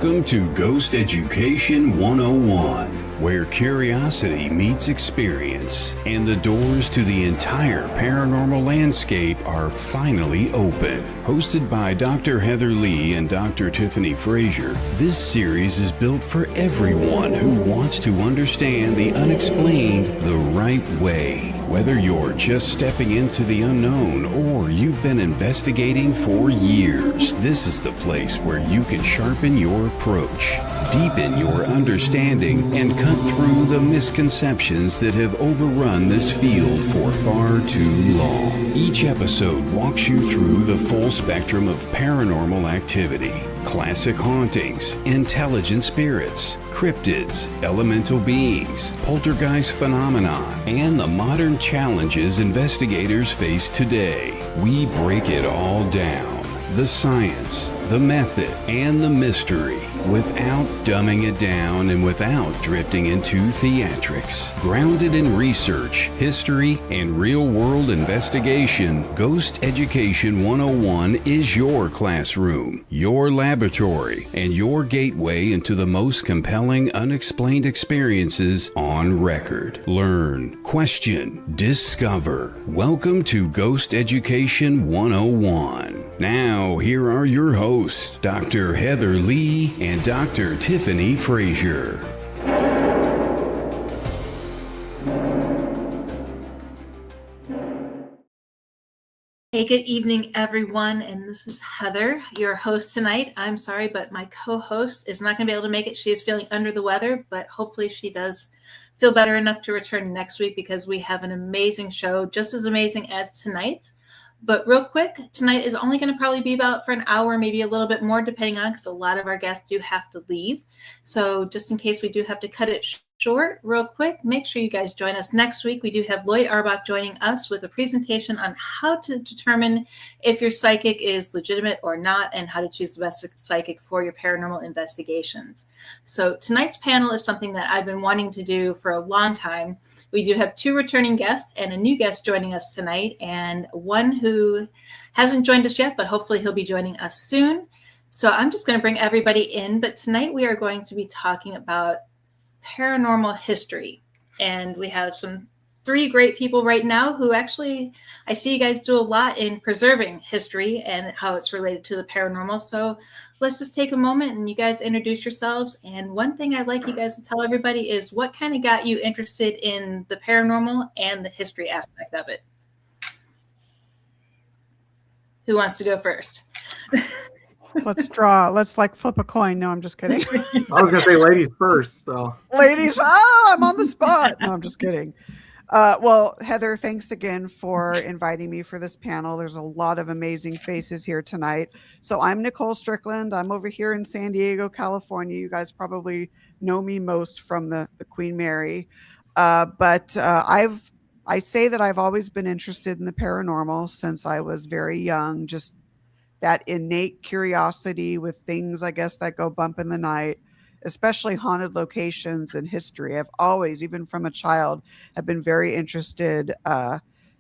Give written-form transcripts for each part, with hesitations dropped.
Welcome to Ghost Education 101, where curiosity meets experience and the doors to the entire paranormal landscape are finally open. Hosted by Dr. Heather Leigh and Dr. Tiffany Frazier, this series is built for everyone who wants to understand the unexplained the right way. Whether you're just stepping into the unknown or you've been investigating for years, this is the place where you can sharpen your approach, deepen your understanding, and cut through the misconceptions that have overrun this field for far too long. Each episode walks you through the full spectrum of paranormal activity, classic hauntings, intelligent spirits, cryptids, elemental beings, poltergeist phenomena, and the modern challenges investigators face today. We break it all down, the science, the method, and the mystery, without dumbing it down and without drifting into theatrics. Grounded in research, history, and real-world investigation, Ghost Education 101 is your classroom, your laboratory, and your gateway into the most compelling unexplained experiences on record. Learn, question, discover. Welcome to Ghost Education 101. Now, here are your hosts, Dr. Heather Leigh and Dr. Tiffany Frazier. Hey, good evening, everyone. And this is Heather, your host tonight. I'm sorry, but my co-host is not going to be able to make it. She is feeling under the weather, but hopefully she does feel better enough to return next week because we have an amazing show, just as amazing as tonight's. But real quick, tonight is only going to probably be about for an hour, maybe a little bit more, depending on, because a lot of our guests do have to leave. So just in case we do have to cut it short, real quick, make sure you guys join us next week. We do have Lloyd Arbach joining us with a presentation on how to determine if your psychic is legitimate or not and how to choose the best psychic for your paranormal investigations. So tonight's panel is something that I've been wanting to do for a long time. We do have two returning guests and a new guest joining us tonight, and one who hasn't joined us yet, but hopefully he'll be joining us soon. So I'm just going to bring everybody in, but tonight we are going to be talking about paranormal history. And we have three great people right now who actually, I see you guys do a lot in preserving history and how it's related to the paranormal. So let's just take a moment and you guys introduce yourselves. And one thing I'd like you guys to tell everybody is what kind of got you interested in the paranormal and the history aspect of it. Who wants to go first? Let's draw. Let's flip a coin. No, I'm just kidding. I was going to say ladies first. So Ladies. Oh, I'm on the spot. No, I'm just kidding. Well, Heather, thanks again for inviting me for this panel. There's a lot of amazing faces here tonight. So I'm Nicole Strickland. I'm over here in San Diego, California. You guys probably know me most from the Queen Mary. But I say that I've always been interested in the paranormal since I was very young, just that innate curiosity with things, I guess, that go bump in the night, especially haunted locations and history. I've always, even from a child, have been very interested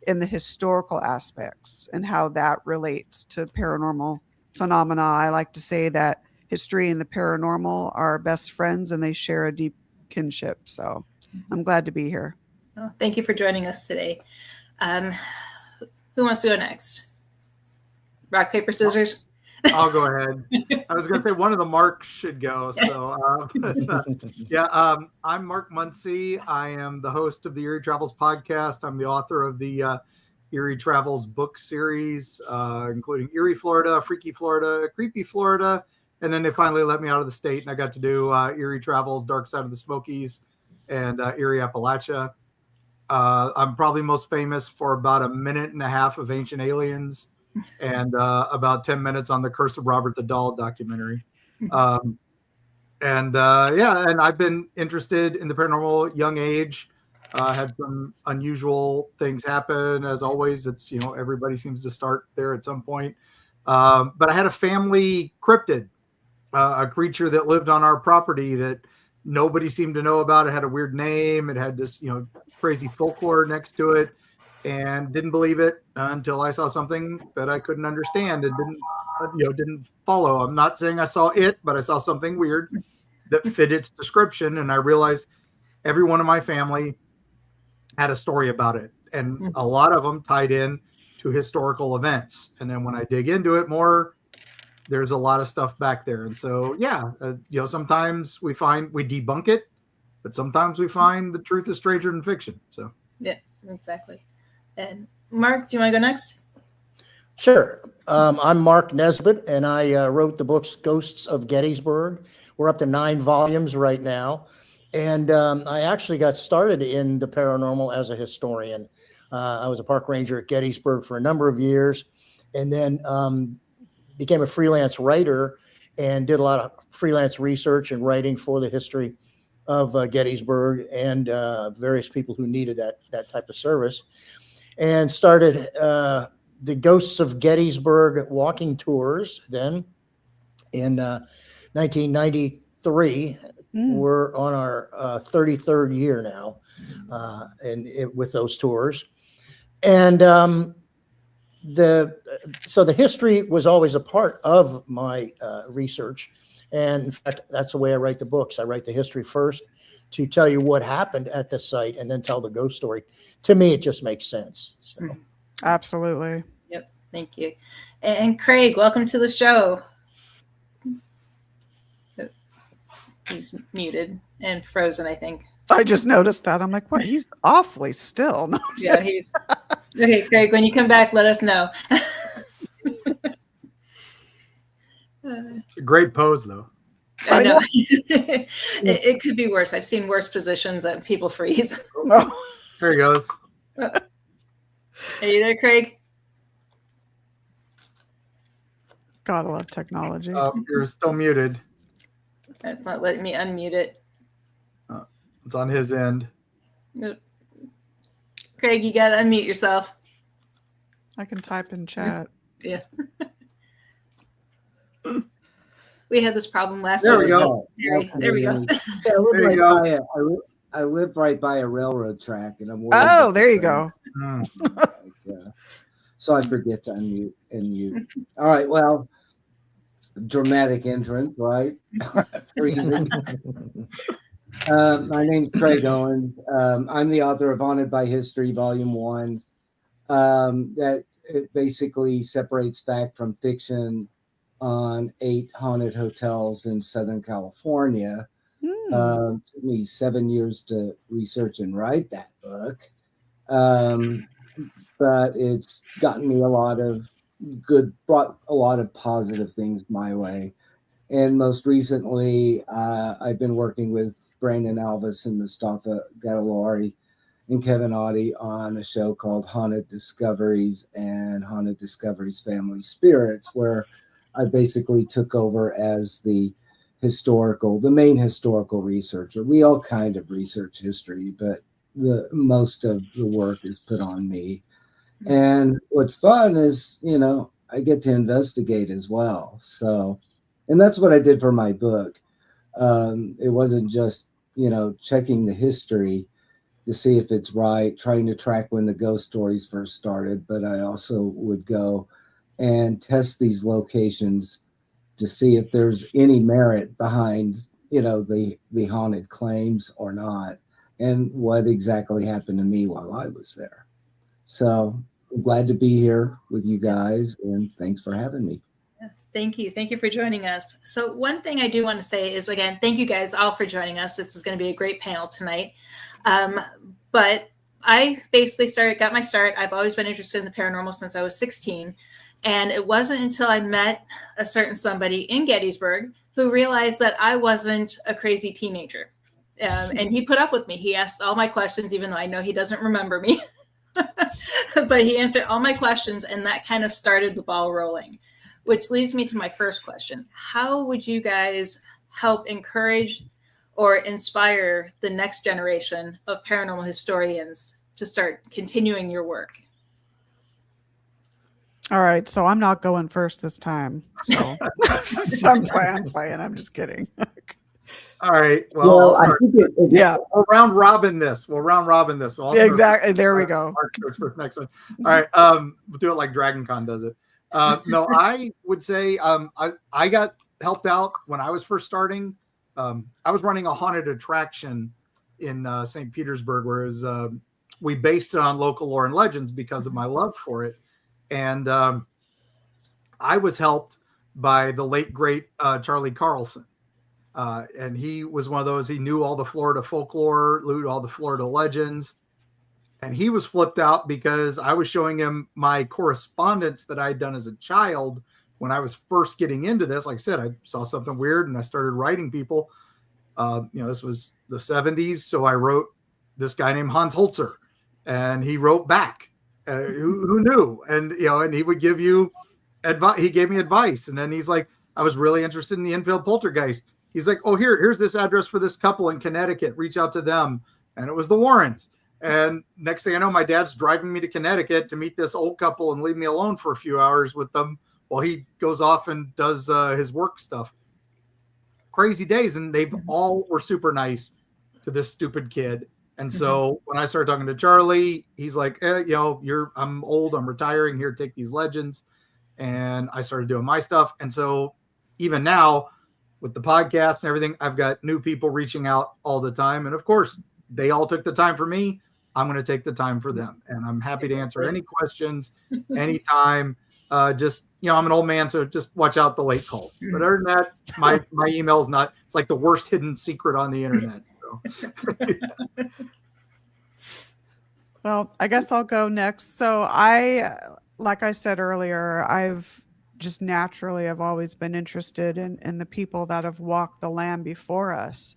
in the historical aspects and how that relates to paranormal phenomena. I like to say that history and the paranormal are best friends and they share a deep kinship. So I'm glad to be here. Oh, thank you for joining us today. Who wants to go next? Rock, paper, scissors. I'll go ahead. I was going to say one of the Marks should go. So, I'm Mark Muncy. I am the host of the Eerie Travels podcast. I'm the author of the Eerie Travels book series, including Eerie, Florida, Freaky Florida, Creepy Florida. And then they finally let me out of the state and I got to do Eerie Travels, Dark Side of the Smokies, and Eerie Appalachia. I'm probably most famous for about a minute and a half of Ancient Aliens and about 10 minutes on the Curse of Robert the Doll documentary. And I've been interested in the paranormal young age. Had some unusual things happen. As always, it's, everybody seems to start there at some point. But I had a family cryptid, a creature that lived on our property that nobody seemed to know about. It had a weird name. It had this, crazy folklore next to it. And didn't believe it until I saw something that I couldn't understand and didn't follow. I'm not saying I saw it, but I saw something weird that fit its description, and I realized every one of my family had a story about it, and a lot of them tied in to historical events. And then when I dig into it more, there's a lot of stuff back there. And so, sometimes we debunk it, but sometimes we find the truth is stranger than fiction. So yeah, exactly. And Mark, do you want to go next? Sure. I'm Mark Nesbitt, and I wrote the books Ghosts of Gettysburg. We're up to 9 volumes right now. And I actually got started in the paranormal as a historian. I was a park ranger at Gettysburg for a number of years, and then became a freelance writer and did a lot of freelance research and writing for the history of Gettysburg and various people who needed that type of service, and started the Ghosts of Gettysburg walking tours then in 1993. We're on our 33rd year now, with those tours. And the history was always a part of my research. And in fact, that's the way I write the books. I write the history first to tell you what happened at the site and then tell the ghost story. To me, it just makes sense. So. Absolutely. Yep. Thank you. And Craig, welcome to the show. He's muted and frozen, I think. I just noticed that. I'm like, what? He's awfully still. No, yeah, he's okay. Craig, when you come back, let us know. It's a great pose, though. I know. it could be worse. I've seen worse positions that people freeze. Oh. There he goes. Are you there, Craig? Gotta love technology. You're still muted. It's not letting me unmute it. It's on his end. Nope. Craig, you got to unmute yourself. I can type in chat. Yeah. We had this problem last There week. we go. There we go. I live right by a railroad track, and I'm worried. Oh, there you go. So I forget to unmute and mute. All right. Well, dramatic entrance, right? Freezing. My name's Craig Owens. I'm the author of Haunted by History, Volume 1. That it basically separates fact from fiction on 8 haunted hotels in Southern California. Took me 7 years to research and write that book. But it's gotten me brought a lot of positive things my way. And most recently, I've been working with Brandon Alvis and Mustafa Gadalari and Kevin Audie on a show called Haunted Discoveries and Haunted Discoveries Family Spirits, where I basically took over as the main historical researcher. We all kind of research history, but most of the work is put on me. And what's fun is, I get to investigate as well. So, and that's what I did for my book. It wasn't just, checking the history to see if it's right, trying to track when the ghost stories first started, but I also would go and test these locations to see if there's any merit behind, the haunted claims or not, and what exactly happened to me while I was there. So I'm glad to be here with you guys, and thanks for having me. Thank you. Thank you for joining us. So one thing I do want to say is, again, thank you guys all for joining us. This is going to be a great panel tonight. But I basically got my start. I've always been interested in the paranormal since I was 16. And it wasn't until I met a certain somebody in Gettysburg who realized that I wasn't a crazy teenager. And he put up with me. He asked all my questions, even though I know he doesn't remember me. But he answered all my questions, and that kind of started the ball rolling. Which leads me to my first question. How would you guys help encourage or inspire the next generation of paranormal historians to start continuing your work? All right. So I'm not going first this time. So I'm playing. I'm just kidding. All right. Well, I think we'll round robin this. So exactly. There we go. Mark goes for the next one. All right. We'll do it like Dragon Con does it. No, I would say I got helped out when I was first starting. I was running a haunted attraction in St. Petersburg, where it was, we based it on local lore and legends because of my love for it. And I was helped by the late, great Charlie Carlson. And he was one of those, he knew all the Florida folklore, knew all the Florida legends. And he was flipped out because I was showing him my correspondence that I'd done as a child when I was first getting into this. Like I said, I saw something weird and I started writing people. This was the 70s. So I wrote this guy named Hans Holzer, and he wrote back. Who knew? And, and he would give you advice. He gave me advice. And then he's like, I was really interested in the Enfield poltergeist. He's like, oh, here's this address for this couple in Connecticut. Reach out to them. And it was the Warrens. And next thing I know, my dad's driving me to Connecticut to meet this old couple and leave me alone for a few hours with them while he goes off and does his work stuff. Crazy days. And they all were super nice to this stupid kid. And so when I started talking to Charlie, he's like, I'm old, I'm retiring, here, take these legends. And I started doing my stuff. And so even now with the podcast and everything, I've got new people reaching out all the time. And of course, they all took the time for me. I'm going to take the time for them. And I'm happy to answer any questions anytime. I'm an old man, so just watch out the late calls. But other than that, my email's it's like the worst hidden secret on the internet. So. Well, I guess I'll go next. So like I said earlier, I've always been interested in the people that have walked the land before us.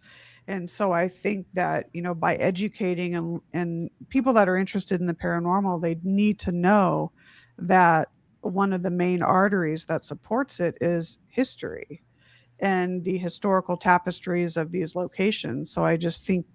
And so I think that, by educating and people that are interested in the paranormal, they need to know that one of the main arteries that supports it is history and the historical tapestries of these locations. So I just think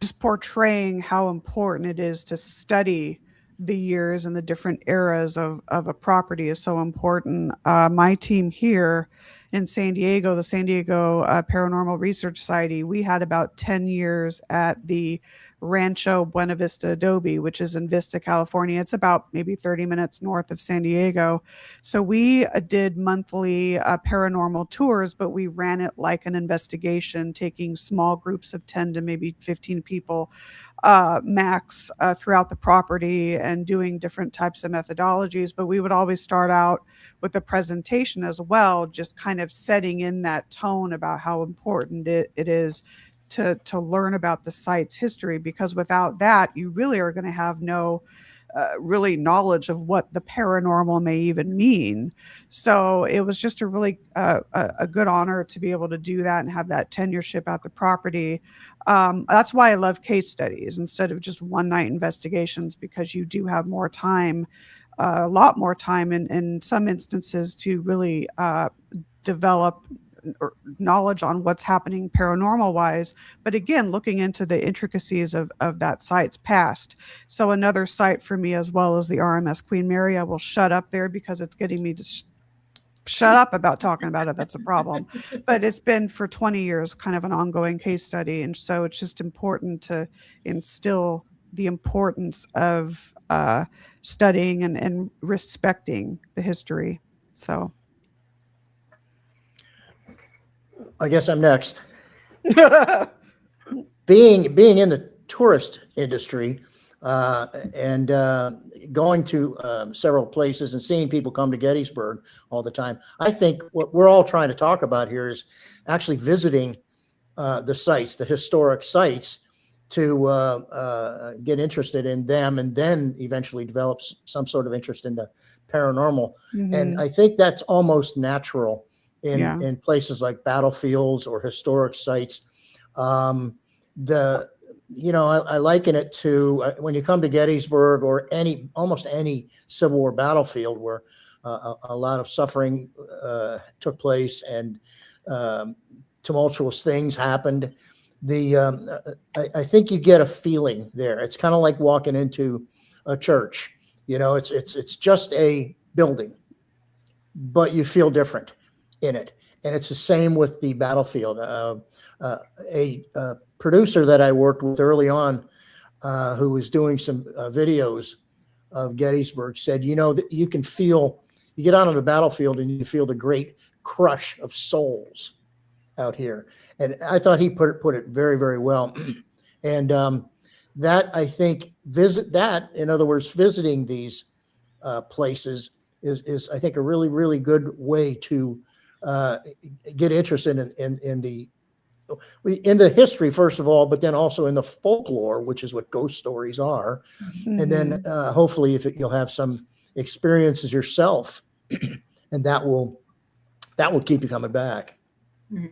just portraying how important it is to study the years and the different eras of a property is so important. My team here in San Diego, the San Diego Paranormal Research Society, we had about 10 years at the Rancho Buena Vista Adobe, which is in Vista, California. It's about maybe 30 minutes north of San Diego. So we did monthly paranormal tours, but we ran it like an investigation, taking small groups of 10 to maybe 15 people max throughout the property and doing different types of methodologies. But we would always start out with a presentation as well, just kind of setting in that tone about how important it is to learn about the site's history, because without that, you really are going to have no really knowledge of what the paranormal may even mean. So it was just a really a good honor to be able to do that and have that tenureship at the property. That's why I love case studies instead of just one night investigations, because you do have more time, a lot more time in some instances to really develop knowledge on what's happening paranormal wise, but again, looking into the intricacies of that site's past. So another site for me, as well as the RMS Queen Mary, I will shut up there because it's getting me to shut up about talking about it. That's a problem. But it's been for 20 years kind of an ongoing case study. And so it's just important to instill the importance of studying and respecting the history. So I guess I'm next. Being in the tourist industry and going to several places and seeing people come to Gettysburg all the time, I think what we're all trying to talk about here is actually visiting the sites, the historic sites, to get interested in them and then eventually develop some sort of interest in the paranormal. Mm-hmm. And I think that's almost natural in places like battlefields or historic sites. I liken it to when you come to Gettysburg or almost any Civil War battlefield where a lot of suffering took place and tumultuous things happened. I think you get a feeling there. It's kind of like walking into a church. It's just a building, but you feel different in it. And it's the same with the battlefield. A producer that I worked with early on, who was doing some videos of Gettysburg said, that you can feel, you get out on the battlefield and you feel the great crush of souls out here. And I thought he put it very, very well. And that, I think, in other words, visiting these places is I think a really, really good way to get interested in the history, first of all, but then also in the folklore, which is what ghost stories are. Mm-hmm. And then hopefully you'll have some experiences yourself, and that will keep you coming back. Mm-hmm.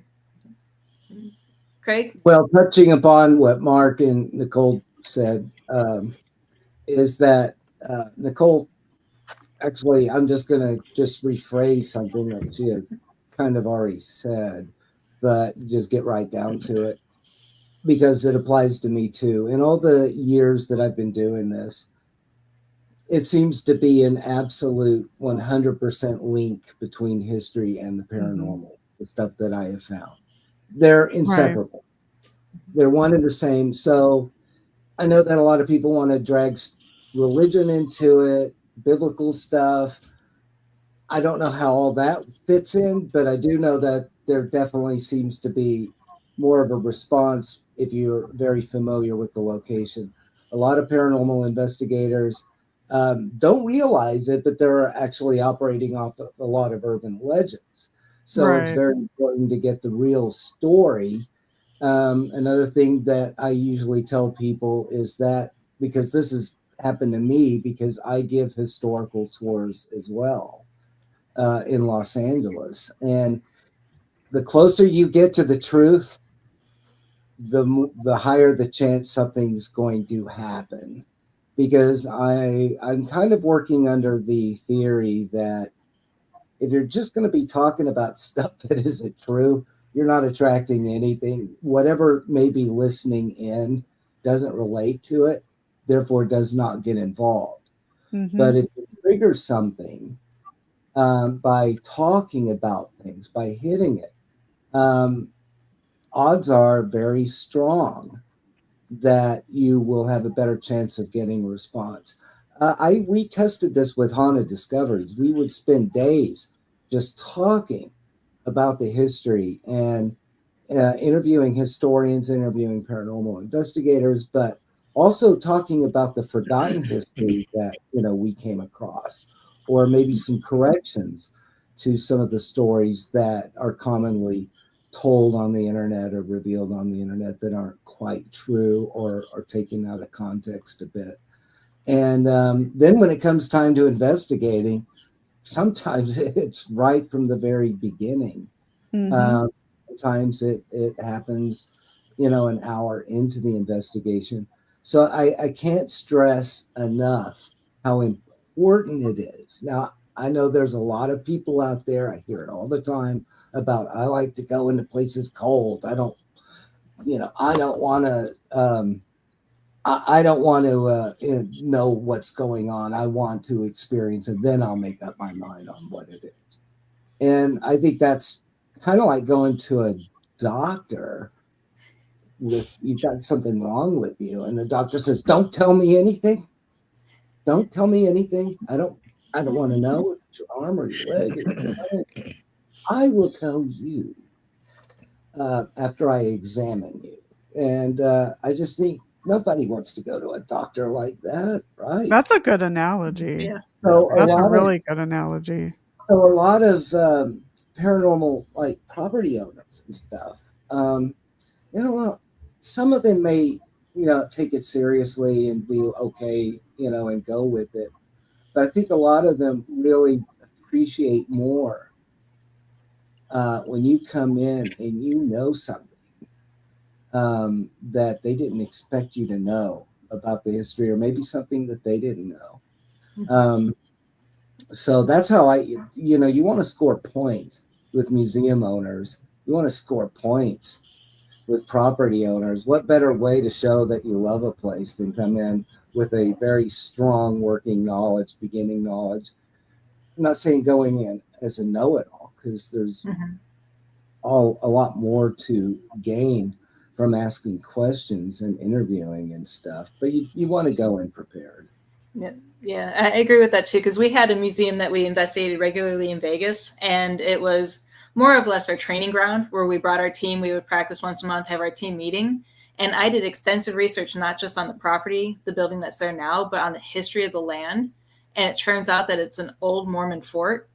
Craig? Well, touching upon what Mark and Nicole said, is that Nicole, actually, I'm just going to rephrase something that she had kind of already said, but just get right down to it, because it applies to me too. In all the years that I've been doing this, it seems to be an absolute 100% link between history and the paranormal, the stuff that I have found. They're inseparable. Right. They're one and the same. So I know that a lot of people want to drag religion into it, biblical stuff. I don't know how all that fits in, but I do know that there definitely seems to be more of a response if you're very familiar with the location. A lot of paranormal investigators don't realize it, but they're actually operating off of a lot of urban legends. So It's very important to get the real story. Another thing that I usually tell people is that, because this has happened to me, because I give historical tours as well in Los Angeles. And the closer you get to the truth, the higher the chance something's going to happen. Because I'm kind of working under the theory that if you're just going to be talking about stuff that isn't true, you're not attracting anything. Whatever may be listening in doesn't relate to it, therefore does not get involved. Mm-hmm. But if you trigger something by talking about things, by hitting it, odds are very strong that you will have a better chance of getting a response. We tested this with Haunted Discoveries. We would spend days just talking about the history and interviewing historians, interviewing paranormal investigators, but also talking about the forgotten history that we came across, or maybe some corrections to some of the stories that are commonly told on the internet or revealed on the internet that aren't quite true or are taken out of context a bit. And then when it comes time to investigating, sometimes it's right from the very beginning. Mm-hmm. Sometimes it happens, an hour into the investigation. So I can't stress enough how important it is. Now, I know there's a lot of people out there, I hear it all the time, about I like to go into places cold. I don't want to know what's going on. I want to experience it. Then I'll make up my mind on what it is. And I think that's kind of like going to a doctor with, you've got something wrong with you. And the doctor says, don't tell me anything. Don't tell me anything. I don't want to know if it's your arm or your leg. Or your leg. I will tell you after I examine you. And I just think nobody wants to go to a doctor like that, right? That's a good analogy. Yeah. So that's a really good analogy. So a lot of paranormal, like property owners and stuff, some of them may, take it seriously and be okay, and go with it. But I think a lot of them really appreciate more when you come in and you know something that they didn't expect you to know about the history, or maybe something that they didn't know. So that's how you want to score points with museum owners. You want to score points with property owners. What better way to show that you love a place than come in with a very strong working knowledge, beginning knowledge. I'm not saying going in as a know-it-all, because there's a lot more to gain from asking questions and interviewing and stuff. But you want to go in prepared. Yeah, yeah, I agree with that too. Because we had a museum that we investigated regularly in Vegas, and it was more or less our training ground where we brought our team. We would practice once a month, have our team meeting, and I did extensive research not just on the property, the building that's there now, but on the history of the land. And it turns out that it's an old Mormon fort.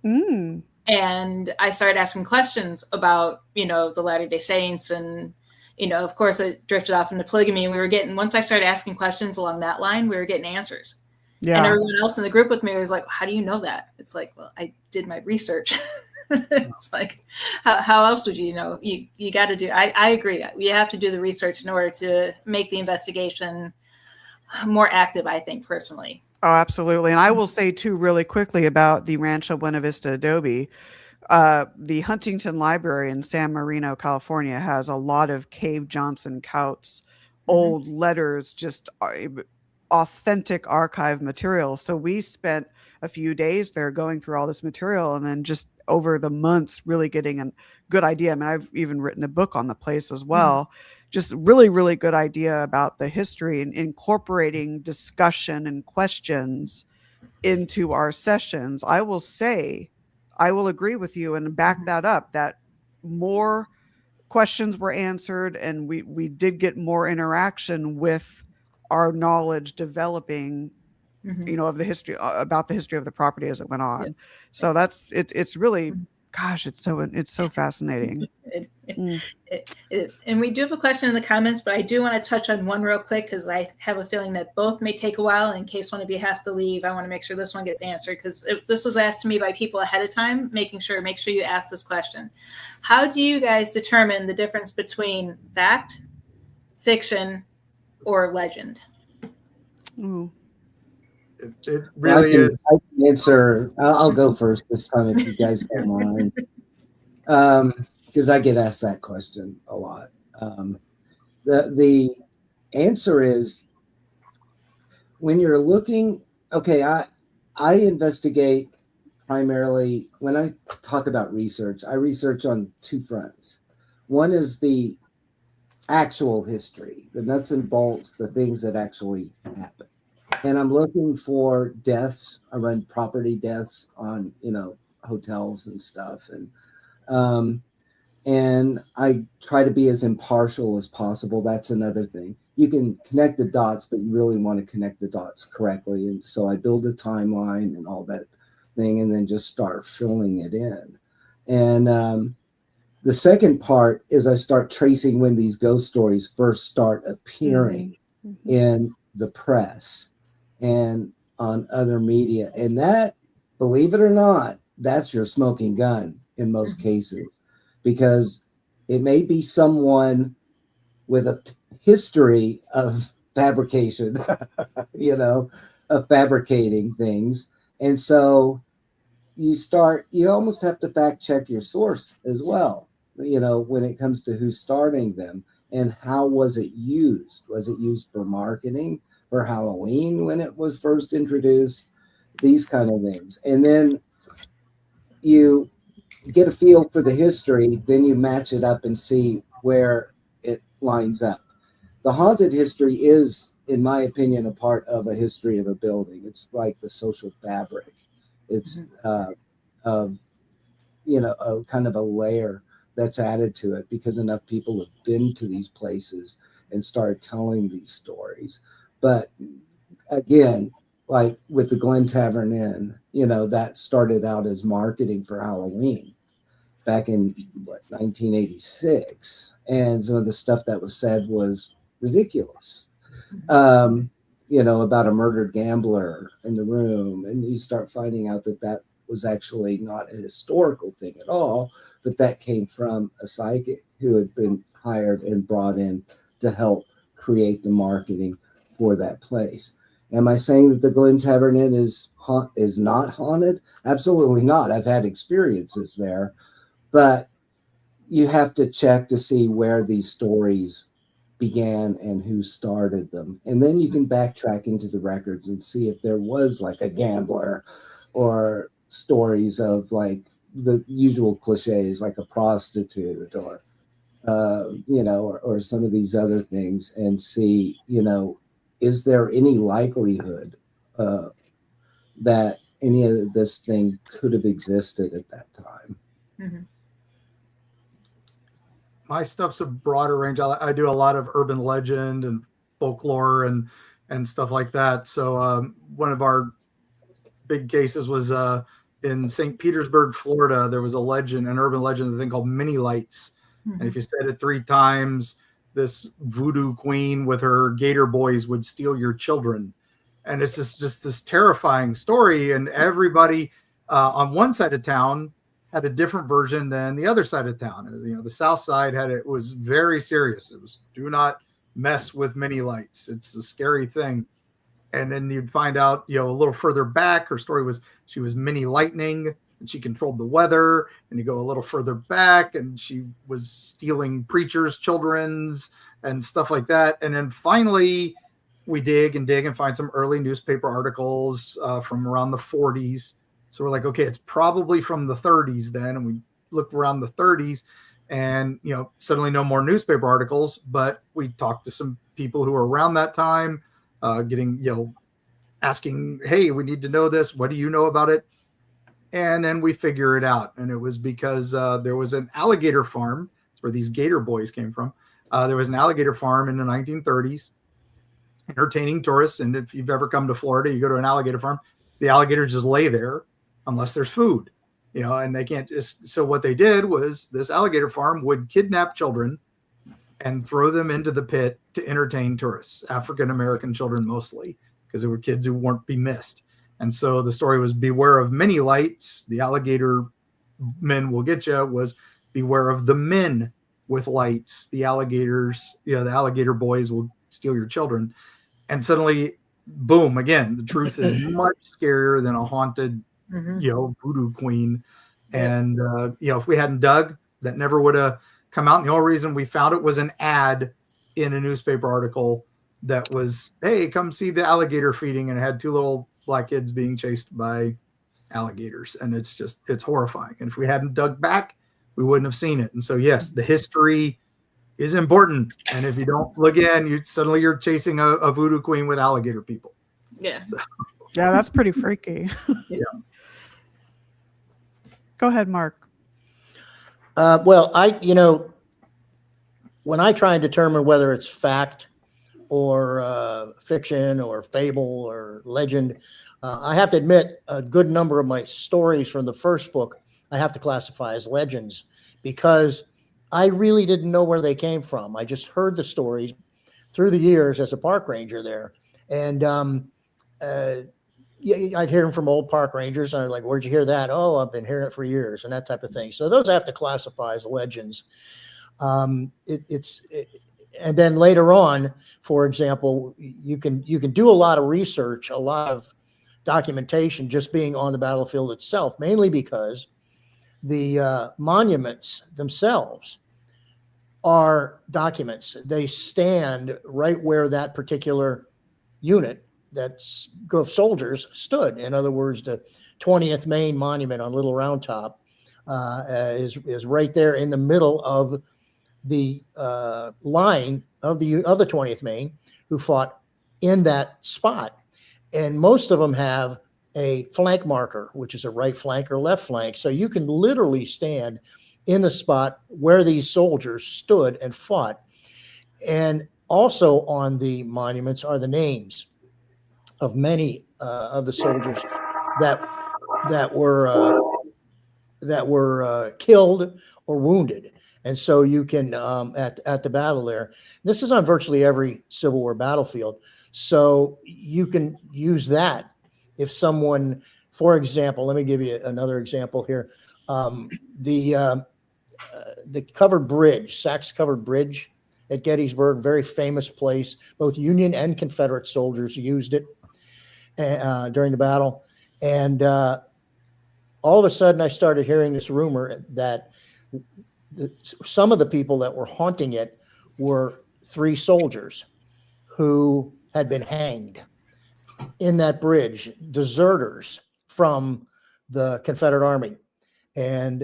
Mm. And I started asking questions about, the Latter-day Saints, and of course it drifted off into polygamy, and once I started asking questions along that line, we were getting answers. Yeah. And everyone else in the group with me was like, how do you know that? It's like, well, I did my research. It's like, how else would you know? You got to do, I agree. You have to do the research in order to make the investigation more active, I think, personally. Oh, absolutely. And I will say too, really quickly about the Rancho Buena Vista Adobe. The Huntington Library in San Marino, California, has a lot of Cave Johnson Coutts old letters, just authentic archive material. So we spent a few days there going through all this material, and then just over the months really getting a good idea. I mean, I've even written a book on the place as well. Just really, really good idea about the history, and incorporating discussion and questions into our sessions. I will say, I will agree with you and back that up, that more questions were answered, and we did get more interaction with our knowledge developing, of the history, about the history of the property as it went on. Yep. So it's really, gosh, it's so fascinating. It is. And we do have a question in the comments, but I do want to touch on one real quick, because I have a feeling that both may take a while. In case one of you has to leave, I want to make sure this one gets answered, because this was asked to me by people ahead of time. Make sure you ask this question. How do you guys determine the difference between fact, fiction, or legend? Ooh. It really is. I can answer. I'll go first this time if you guys don't mind, because I get asked that question a lot. The answer is, when you're looking. Okay, I investigate primarily. When I talk about research, I research on two fronts. One is the actual history, the nuts and bolts, the things that actually happen. And I'm looking for deaths. I run property deaths on, hotels and stuff. And I try to be as impartial as possible. That's another thing. You can connect the dots, but you really want to connect the dots correctly. And so I build a timeline and all that thing, and then just start filling it in. And the second part is I start tracing when these ghost stories first start appearing in the press and on other media. And that, believe it or not, that's your smoking gun in most cases, because it may be someone with a history of fabrication, of fabricating things. And so you almost have to fact check your source as well, when it comes to who's starting them and how was it used? Was it used for marketing, for Halloween when it was first introduced? These kind of things. And then you get a feel for the history, then you match it up and see where it lines up. The haunted history is, in my opinion, a part of a history of a building. It's like the social fabric. It's a kind of a layer that's added to it because enough people have been to these places and started telling these stories. But again, like with the Glen Tavern Inn, that started out as marketing for Halloween back in 1986. And some of the stuff that was said was ridiculous. About a murdered gambler in the room. And you start finding out that was actually not a historical thing at all, but that came from a psychic who had been hired and brought in to help create the marketing for that place. Am I saying that the Glen Tavern Inn is not haunted? Absolutely not. I've had experiences there, but you have to check to see where these stories began and who started them. And then you can backtrack into the records and see if there was like a gambler or stories of like the usual cliches, like a prostitute or some of these other things, and see, is there any likelihood that any of this thing could have existed at that time. Mm-hmm. My stuff's a broader range. I do a lot of urban legend and folklore and stuff like that. So one of our big cases was in St. Petersburg, Florida. There was an urban legend, a thing called mini lights. Mm-hmm. And if you said it 3 times, this voodoo queen with her gator boys would steal your children. And it's just this terrifying story. And everybody on one side of town had a different version than the other side of town. You know, the south side it was very serious. It was, do not mess with mini lights. It's a scary thing. And then you'd find out, you know, a little further back, her story was she was mini lightning and she controlled the weather. And you go a little further back and she was stealing preachers' children's and stuff like that. And then finally we dig and find some early newspaper articles from around the 40s. So we're like, okay, it's probably from the 30s then. And we look around the 30s and, you know, suddenly no more newspaper articles, but we talked to some people who were around that time, getting, you know, asking, hey, we need to know this. What do you know about it? And then we figure it out. And it was because there was an alligator farm. That's where these gator boys came from. There was an alligator farm in the 1930s entertaining tourists. And if you've ever come to Florida, you go to an alligator farm, the alligators just lay there unless there's food, you know, and they can't just. So what they did was this alligator farm would kidnap children and throw them into the pit to entertain tourists, African-American children mostly, because they were kids who weren't be missed. And so the story was beware of mini lights. The alligator men will get you was beware of the men with lights. The alligators, you know, the alligator boys will steal your children. And suddenly, boom, again, the truth is much scarier than a haunted, you know, voodoo queen. And, you know, if we hadn't dug, that never would have come out. And the only reason we found it was an ad in a newspaper article that was, hey, come see the alligator feeding. And it had 2 little black kids being chased by alligators. And it's horrifying. And if we hadn't dug back, we wouldn't have seen it. And so, yes, the history is important. And if you don't look in, you're chasing a voodoo queen with alligator people. Yeah. So. Yeah, that's pretty freaky. Yeah. Go ahead, Mark. Well, when I try and determine whether it's fact or fiction or fable or legend, I have to admit a good number of my stories from the first book I have to classify as legends because I really didn't know where they came from. I just heard the stories through the years as a park ranger there. And I'd hear them from old park rangers. And I was like, where'd you hear that? Oh, I've been hearing it for years and that type of thing. So those I have to classify as legends. And then later on, for example, you can do a lot of research, a lot of documentation just being on the battlefield itself, mainly because the monuments themselves are documents. They stand right where that particular unit of soldiers stood. In other words, the 20th Maine Monument on Little Round Top is right there in the middle of the line of the 20th Maine who fought in that spot. And most of them have a flank marker, which is a right flank or left flank. So you can literally stand in the spot where these soldiers stood and fought. And also on the monuments are the names of many of the soldiers that were killed or wounded. And so you can at the battle there. This is on virtually every Civil War battlefield. So you can use that if someone, for example, let me give you another example here. The covered bridge, Sachs Covered Bridge at Gettysburg, very famous place. Both Union and Confederate soldiers used it during the battle. And all of a sudden I started hearing this rumor that some of the people that were haunting it were 3 soldiers who had been hanged in that bridge, deserters from the Confederate Army. And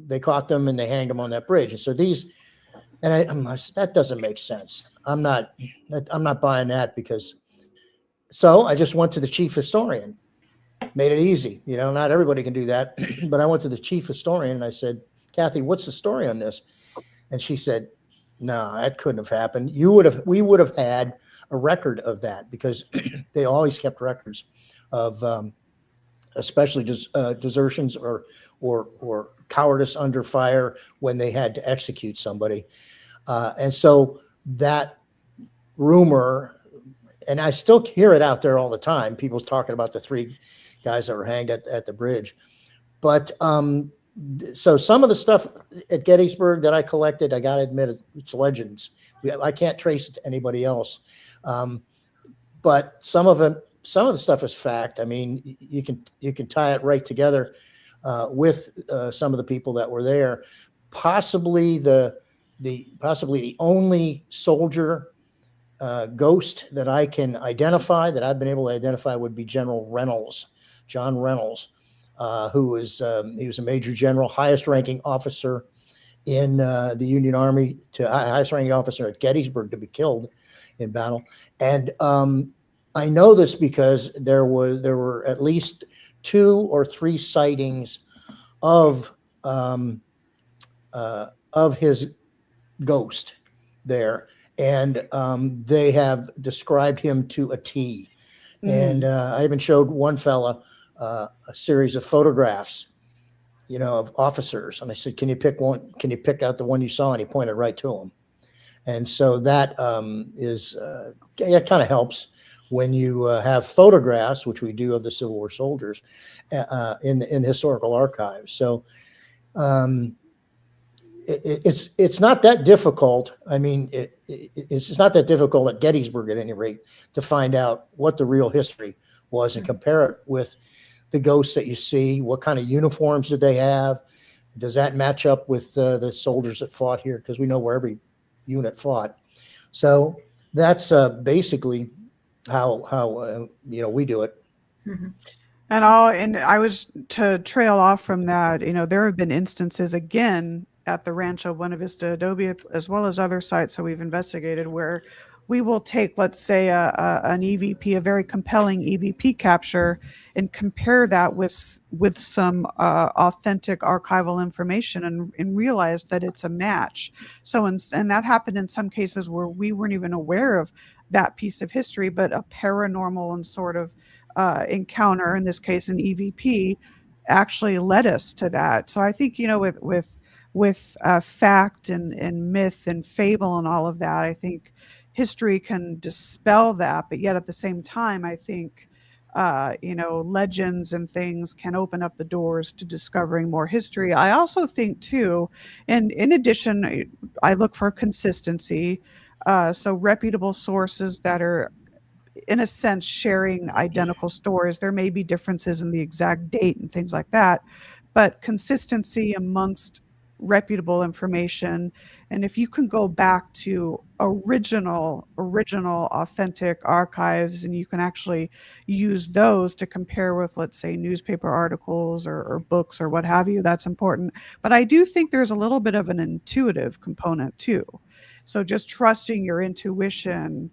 they caught them and they hanged them on that bridge. And so that doesn't make sense. I'm not buying that because So I just went to the chief historian, made it easy. Not everybody can do that, but I went to the chief historian and I said, Kathy, what's the story on this? And she said, no, that couldn't have happened. We would have had a record of that, because they always kept records of, especially desertions or cowardice under fire when they had to execute somebody. And so that rumor, and I still hear it out there all the time, people talking about the 3 guys that were hanged at the bridge. But so some of the stuff at Gettysburg that I collected, I got to admit, it's legends. I can't trace it to anybody else. But some of the stuff is fact. I mean, you can tie it right together with some of the people that were there. Possibly the only soldier ghost that I can identify, that I've been able to identify, would be General Reynolds, John Reynolds, who was he was a major general, highest ranking officer in the Union Army, highest ranking officer at Gettysburg to be killed in battle. And I know this because there were at least 2 or 3 sightings of his ghost there, and they have described him to a T. And I even showed one fella a series of photographs, of officers, and I said, "Can you pick one? Can you pick out the one you saw?" And he pointed right to him. And so that it kind of helps when you have photographs, which we do, of the Civil War soldiers in historical archives. So it's not that difficult. I mean, it's not that difficult at Gettysburg, at any rate, to find out what the real history was and compare it with the ghosts that you see. What kind of uniforms did they have? Does that match up with the soldiers that fought here? Because we know where every unit fought. So that's basically how we do it. Mm-hmm. And I was to trail off from that. There have been instances, again, at the Rancho Buena Vista Adobe, as well as other sites that we've investigated, where we will take, let's say, an EVP, a very compelling EVP capture, and compare that with some authentic archival information, and realize that it's a match. So, and that happened in some cases where we weren't even aware of that piece of history, but a paranormal and sort of encounter, in this case an EVP, actually led us to that. So I think, with fact and myth and fable and all of that, I think history can dispel that, but yet at the same time, I think legends and things can open up the doors to discovering more history. I also think too, and in addition, I look for consistency. So reputable sources that are, in a sense, sharing identical stories. There may be differences in the exact date and things like that, but consistency amongst reputable information. And if you can go back to original authentic archives, and you can actually use those to compare with, let's say, newspaper articles or books or what have you, that's important. But I do think there's a little bit of an intuitive component too. So just trusting your intuition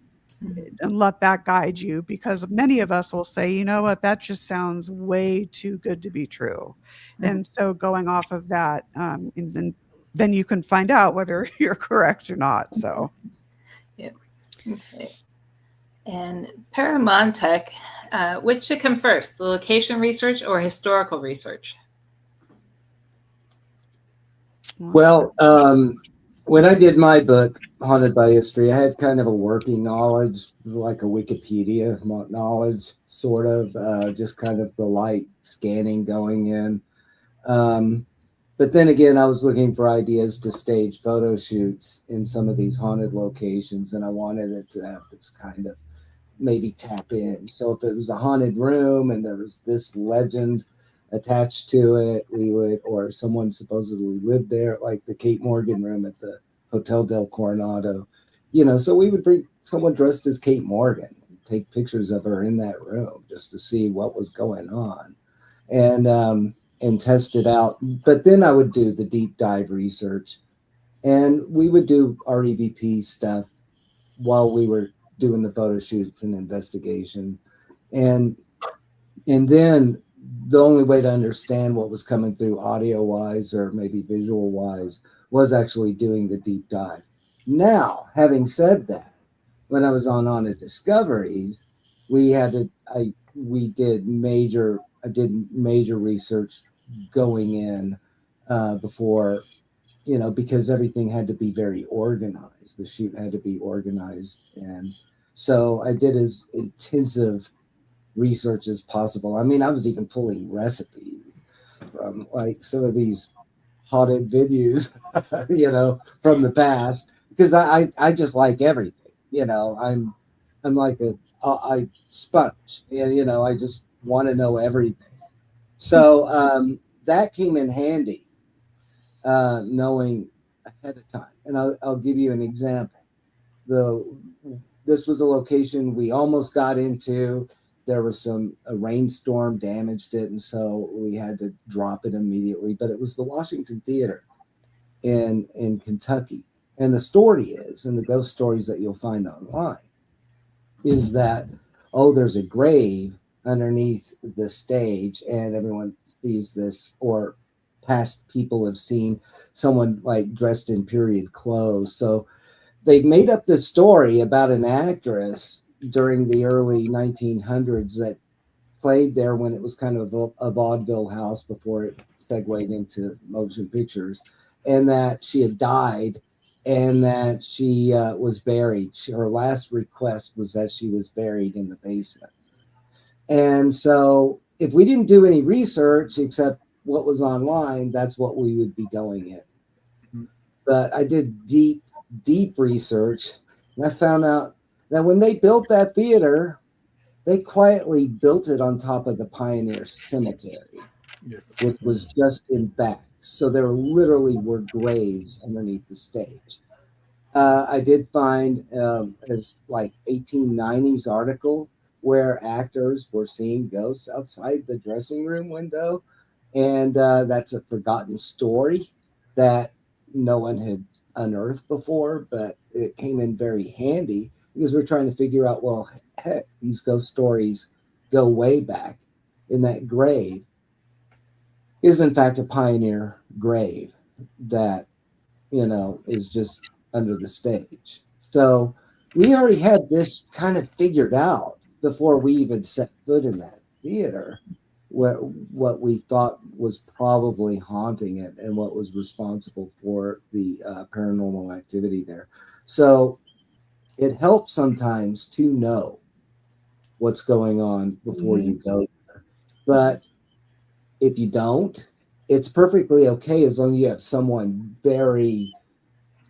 and let that guide you, because many of us will say, you know what, that just sounds way too good to be true. And so going off of that, and then you can find out whether you're correct or not. So, yeah. Okay. And Paramontech, which should come first, the location research or historical research? Well, when I did my book, Haunted by History, I had kind of a working knowledge, like a Wikipedia knowledge, sort of, just kind of the light scanning going in. But then again, I was looking for ideas to stage photo shoots in some of these haunted locations, and I wanted it to have this kind of maybe tap in. So if it was a haunted room and there was this legend attached to it, we would, or someone supposedly lived there, like the Kate Morgan room at the Hotel del Coronado, so we would bring someone dressed as Kate Morgan, take pictures of her in that room just to see what was going on, and test it out. But then I would do the deep dive research, and we would do our EVP stuff while we were doing the photo shoots and investigation. And then the only way to understand what was coming through audio wise or maybe visual wise was actually doing the deep dive. Now, having said that, when I was on Haunted Discoveries, I did major research going in before, because everything had to be very organized. The shoot had to be organized. And so I did as intensive research as possible. I mean, I was even pulling recipes from like some of these haunted videos, from the past, because I just like everything. I'm like I sponge, and I just want to know everything. So that came in handy, knowing ahead of time. And I'll give you an example. This was a location we almost got into. There was a rainstorm damaged it, and so we had to drop it immediately. But it was the Washington Theater in Kentucky. And the story is, and the ghost stories that you'll find online, is that, there's a grave underneath the stage, and everyone sees this, or past people have seen someone like dressed in period clothes. So they made up the story about an actress during the early 1900s that played there when it was kind of a vaudeville house before it segued into motion pictures, and that she had died and that she was buried. Her last request was that she was buried in the basement. And so if we didn't do any research except what was online, that's what we would be going in. But I did deep research, and I found out that when they built that theater, they quietly built it on top of the Pioneer Cemetery, which was just in back. So there literally were graves underneath the stage. I did find this like 1890s article where actors were seeing ghosts outside the dressing room window. And that's a forgotten story that no one had unearthed before, but it came in very handy because we're trying to figure out, well, heck, these ghost stories go way back. In that grave is in fact a pioneer grave that, is just under the stage. So we already had this kind of figured out before we even set foot in that theater, what we thought was probably haunting it and what was responsible for the paranormal activity there. So it helps sometimes to know what's going on before you go there. But if you don't, it's perfectly okay as long as you have someone very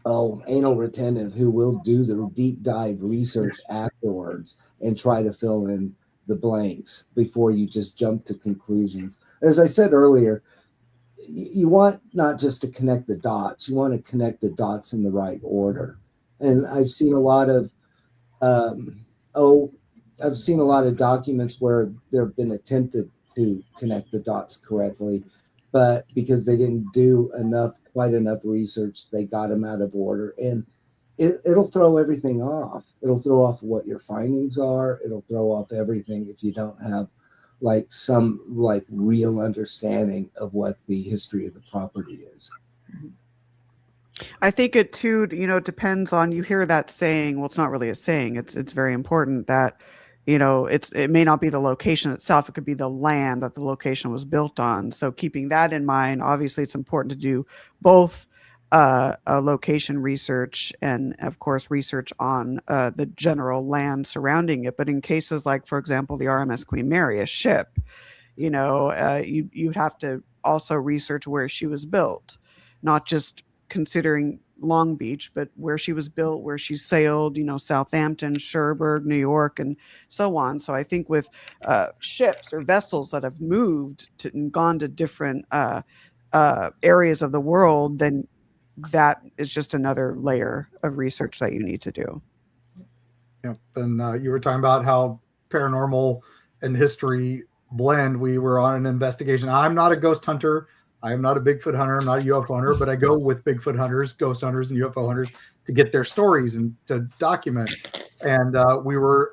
anal retentive who will do the deep dive research afterwards and try to fill in the blanks before you just jump to conclusions. As I said earlier, you want not just to connect the dots, you want to connect the dots in the right order. And I've seen a lot of documents where they've been attempted to connect the dots correctly, but because they didn't do quite enough research, they got them out of order, and it'll throw everything off. It'll throw off what your findings are. It'll throw off everything if you don't have some real understanding of what the history of the property is. I think it too, depends on, you hear that saying, well, it's not really a saying. It's very important that, it may not be the location itself. It could be the land that the location was built on. So keeping that in mind, obviously it's important to do both location research and of course research on the general land surrounding it. But in cases like, for example, the RMS Queen Mary, a ship, you'd have to also research where she was built, not just considering Long Beach, but where she was built, where she sailed, Southampton, Cherbourg, New York, and so on. So I think with ships or vessels that have moved and gone to different areas of the world, then that is just another layer of research that you need to do. Yep. And you were talking about how paranormal and history blend. We were on an investigation. I'm not a ghost hunter. I am not a Bigfoot hunter. I'm not a UFO hunter, but I go with Bigfoot hunters, ghost hunters, and UFO hunters to get their stories and to document. And we were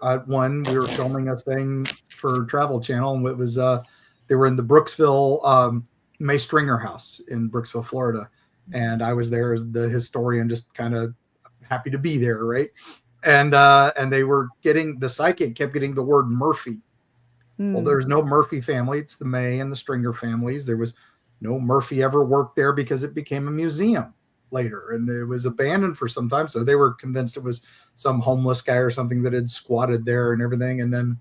filming a thing for Travel Channel, and it was they were in the Brooksville May Stringer house in Brooksville, Florida, and I was there as the historian, just kind of happy to be there, right? And they were the psychic kept getting the word Murphy. Well, there's no Murphy family. It's the May and the Stringer families. There was no Murphy ever worked there because it became a museum later, and it was abandoned for some time. So they were convinced it was some homeless guy or something that had squatted there and everything. And then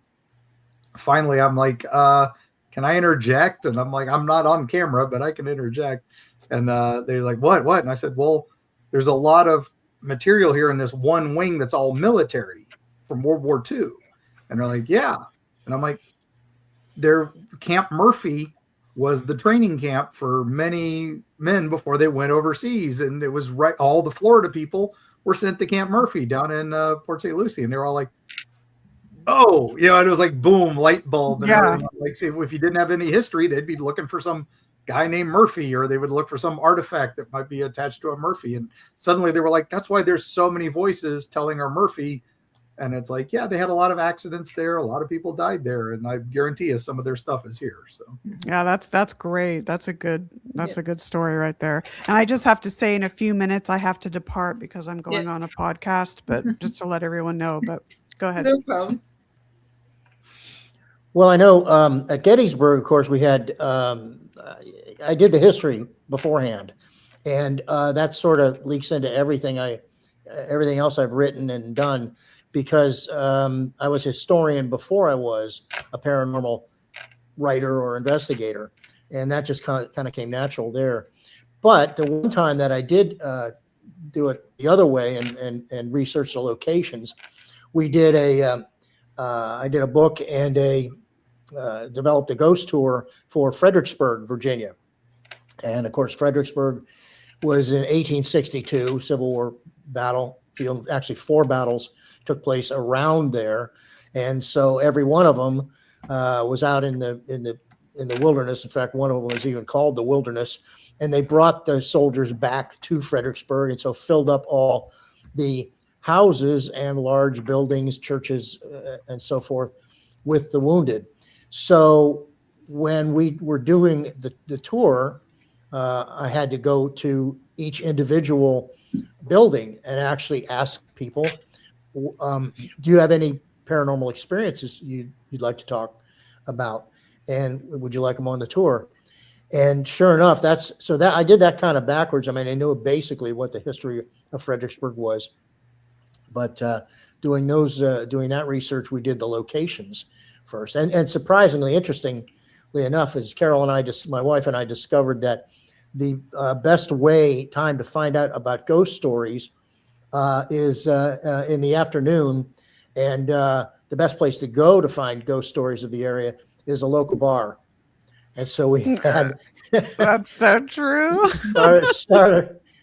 finally I'm like, can I interject? And I'm like, I'm not on camera, but I can interject. And they're like, what? And I said, well, there's a lot of material here in this one wing that's all military from World War II. And they're like, yeah. And I'm like, their Camp Murphy was the training camp for many men before they went overseas. And it was right. All the Florida people were sent to Camp Murphy down in Port St. Lucie. And they were all like, oh, and it was like, boom, light bulb. And like, say, if you didn't have any history, they'd be looking for some guy named Murphy, or they would look for some artifact that might be attached to a Murphy. And suddenly they were like, that's why there's so many voices telling her Murphy. And it's like, yeah, they had a lot of accidents there. A lot of people died there. And I guarantee you some of their stuff is here. So yeah, that's great. That's a good story right there. And I just have to say, in a few minutes, I have to depart because I'm going on a podcast, but just to let everyone know, but go ahead. No problem. Well, I know at Gettysburg, of course, we had, I did the history beforehand, and that sort of leaks into everything else I've written and done, because I was a historian before I was a paranormal writer or investigator, and that just kind of came natural there. But the one time that I did do it the other way and research the locations, we did I did a book and developed a ghost tour for Fredericksburg, Virginia. And of course, Fredericksburg was in 1862 Civil War battlefield. Actually, 4 battles took place around there, and so every one of them was out in the wilderness. In fact, one of them was even called the Wilderness, and they brought the soldiers back to Fredericksburg, and so filled up all the houses and large buildings, churches, and so forth with the wounded. So when we were doing the tour, I had to go to each individual building and actually ask people, do you have any paranormal experiences you'd like to talk about? And would you like them on the tour? And sure enough, I did that kind of backwards. I mean, I knew basically what the history of Fredericksburg was, but doing that research, we did the locations first. And surprisingly, interestingly enough, is Carol and my wife and I discovered that the best time to find out about ghost stories is in the afternoon, and the best place to go to find ghost stories of the area is a local bar. And so we had that's so true.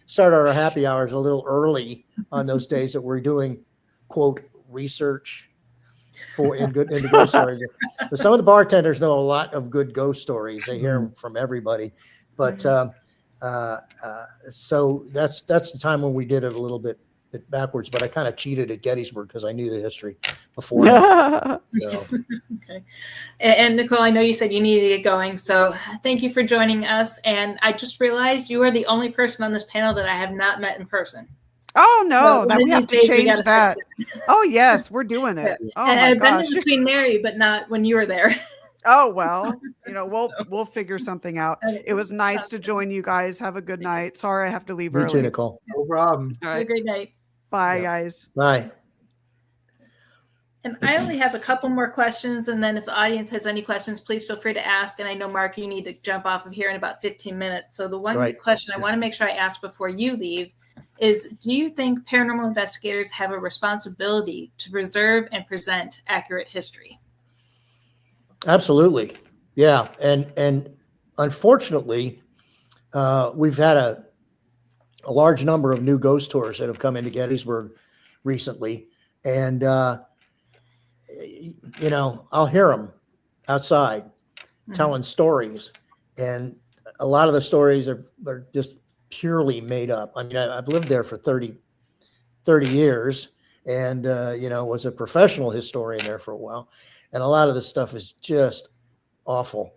start our happy hours a little early on those days that we're doing, quote, research into ghost stories. But some of the bartenders know a lot of good ghost stories. They hear them from everybody. But so that's the time when we did it a little bit backwards. But I kind of cheated at Gettysburg because I knew the history before. So. Okay. And Nicole, I know you said you needed to get going, so thank you for joining us. And I just realized you are the only person on this panel that I have not met in person. Oh no, So that we have to change that. Oh yes, we're doing it. Oh and my I've gosh. been to Queen Mary, but not when you were there. Oh well, we'll figure something out. It was nice to join you guys. Have a good night. Sorry I have to leave You early. too, Nicole. no problem. All Have a right. great night. Bye guys. Bye. And I only have a couple more questions, and then if the audience has any questions, please feel free to ask. And I know, Mark, you need to jump off of here in about 15 minutes. So the one question I want to make sure I ask before you leave is, do you think paranormal investigators have a responsibility to preserve and present accurate history? Absolutely. Yeah. And unfortunately, we've had a large number of new ghost tours that have come into Gettysburg recently. And, I'll hear them outside telling stories. And a lot of the stories are just purely made up. I mean, I've lived there for 30 years, and was a professional historian there for a while. And a lot of this stuff is just awful.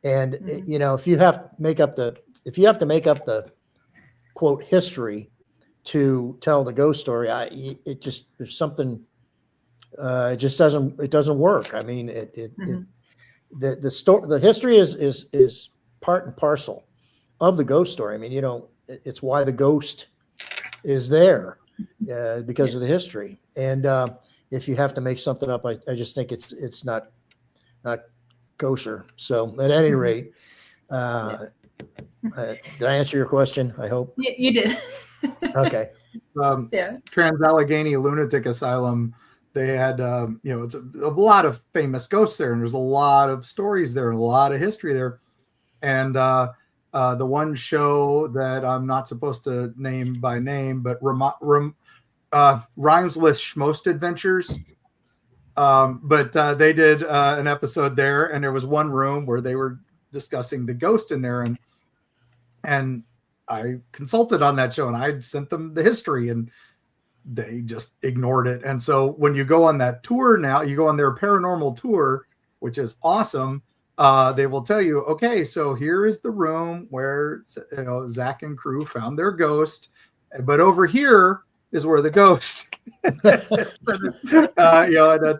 And if you have to make up the quote history to tell the ghost story, there's something. It just doesn't work. I mean, the history is part and parcel of the ghost story. I mean, it's why the ghost is there, because of the history. And if you have to make something up, I just think it's not kosher. So at any rate, did I answer your question? I hope you did. Okay. Trans-Allegheny Lunatic Asylum. They had, it's a lot of famous ghosts there, and there's a lot of stories there, and a lot of history there. And the one show that I'm not supposed to name by name, but rhymes with Schmost Adventures. But they did an episode there, and there was one room where they were discussing the ghost in there, and I consulted on that show, and I sent them the history, and they just ignored it. And so when you go on that tour now, you go on their paranormal tour, which is awesome. They will tell you, okay, so here is the room where Zach and crew found their ghost, but over here is where the ghost. That's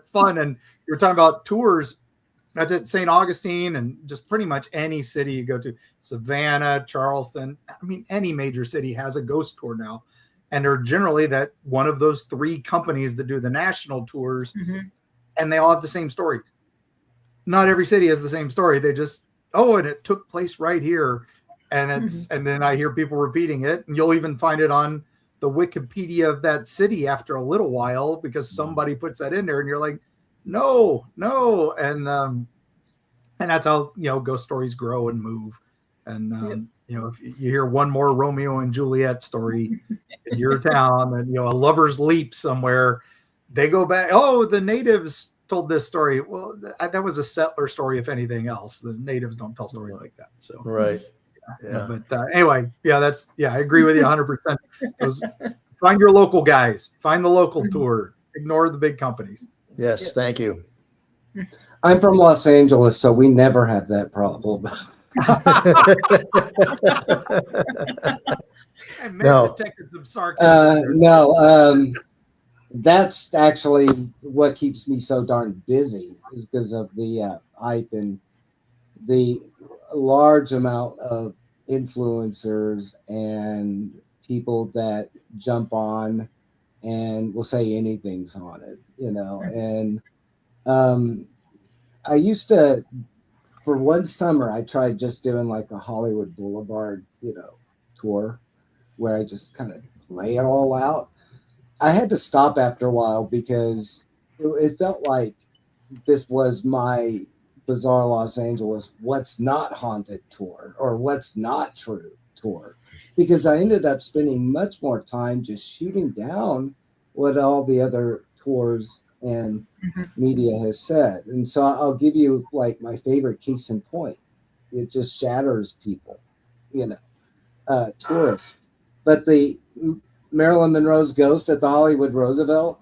fun. And you're talking about tours. That's at St. Augustine and just pretty much any city you go to, Savannah, Charleston. I mean, any major city has a ghost tour now. And they're generally that one of those three companies that do the national tours, and they all have the same stories. Not every city has the same story. They just, and it took place right here. And and then I hear people repeating it, and you'll even find it on the Wikipedia of that city after a little while, because somebody puts that in there, and you're like, no. And that's how, ghost stories grow and move. And, if you hear one more Romeo and Juliet story in your town, and, a lover's leap somewhere, they go back, the natives told this story. Well, that was a settler story, if anything else. The natives don't tell stories like that. So, right. But anyway, I agree with you 100%. Find your local guys, find the local tour, ignore the big companies. Yes. Thank you. I'm from Los Angeles, so we never have that problem. And detected some sarcasm. That's actually what keeps me so darn busy, is because of the hype and the large amount of influencers and people that jump on and will say anything's haunted, and I used to, for one summer, I tried just doing like a Hollywood Boulevard, tour where I just kind of lay it all out. I had to stop after a while because it felt like this was my Bizarre Los Angeles What's Not Haunted tour, or What's Not True tour, because I ended up spending much more time just shooting down what all the other tours and media has said. And so I'll give you like my favorite case in point. It just shatters people, tourists. But the Marilyn Monroe's ghost at the Hollywood Roosevelt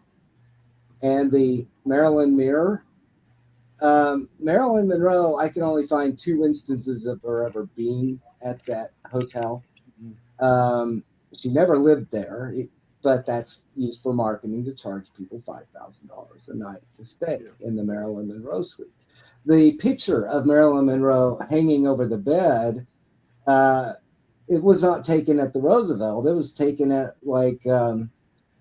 and the Marilyn Mirror. Marilyn Monroe, I can only find 2 instances of her ever being at that hotel. She never lived there, but that's used for marketing to charge people $5,000 a night to stay in the Marilyn Monroe suite. The picture of Marilyn Monroe hanging over the bed, it was not taken at the Roosevelt. It was taken at the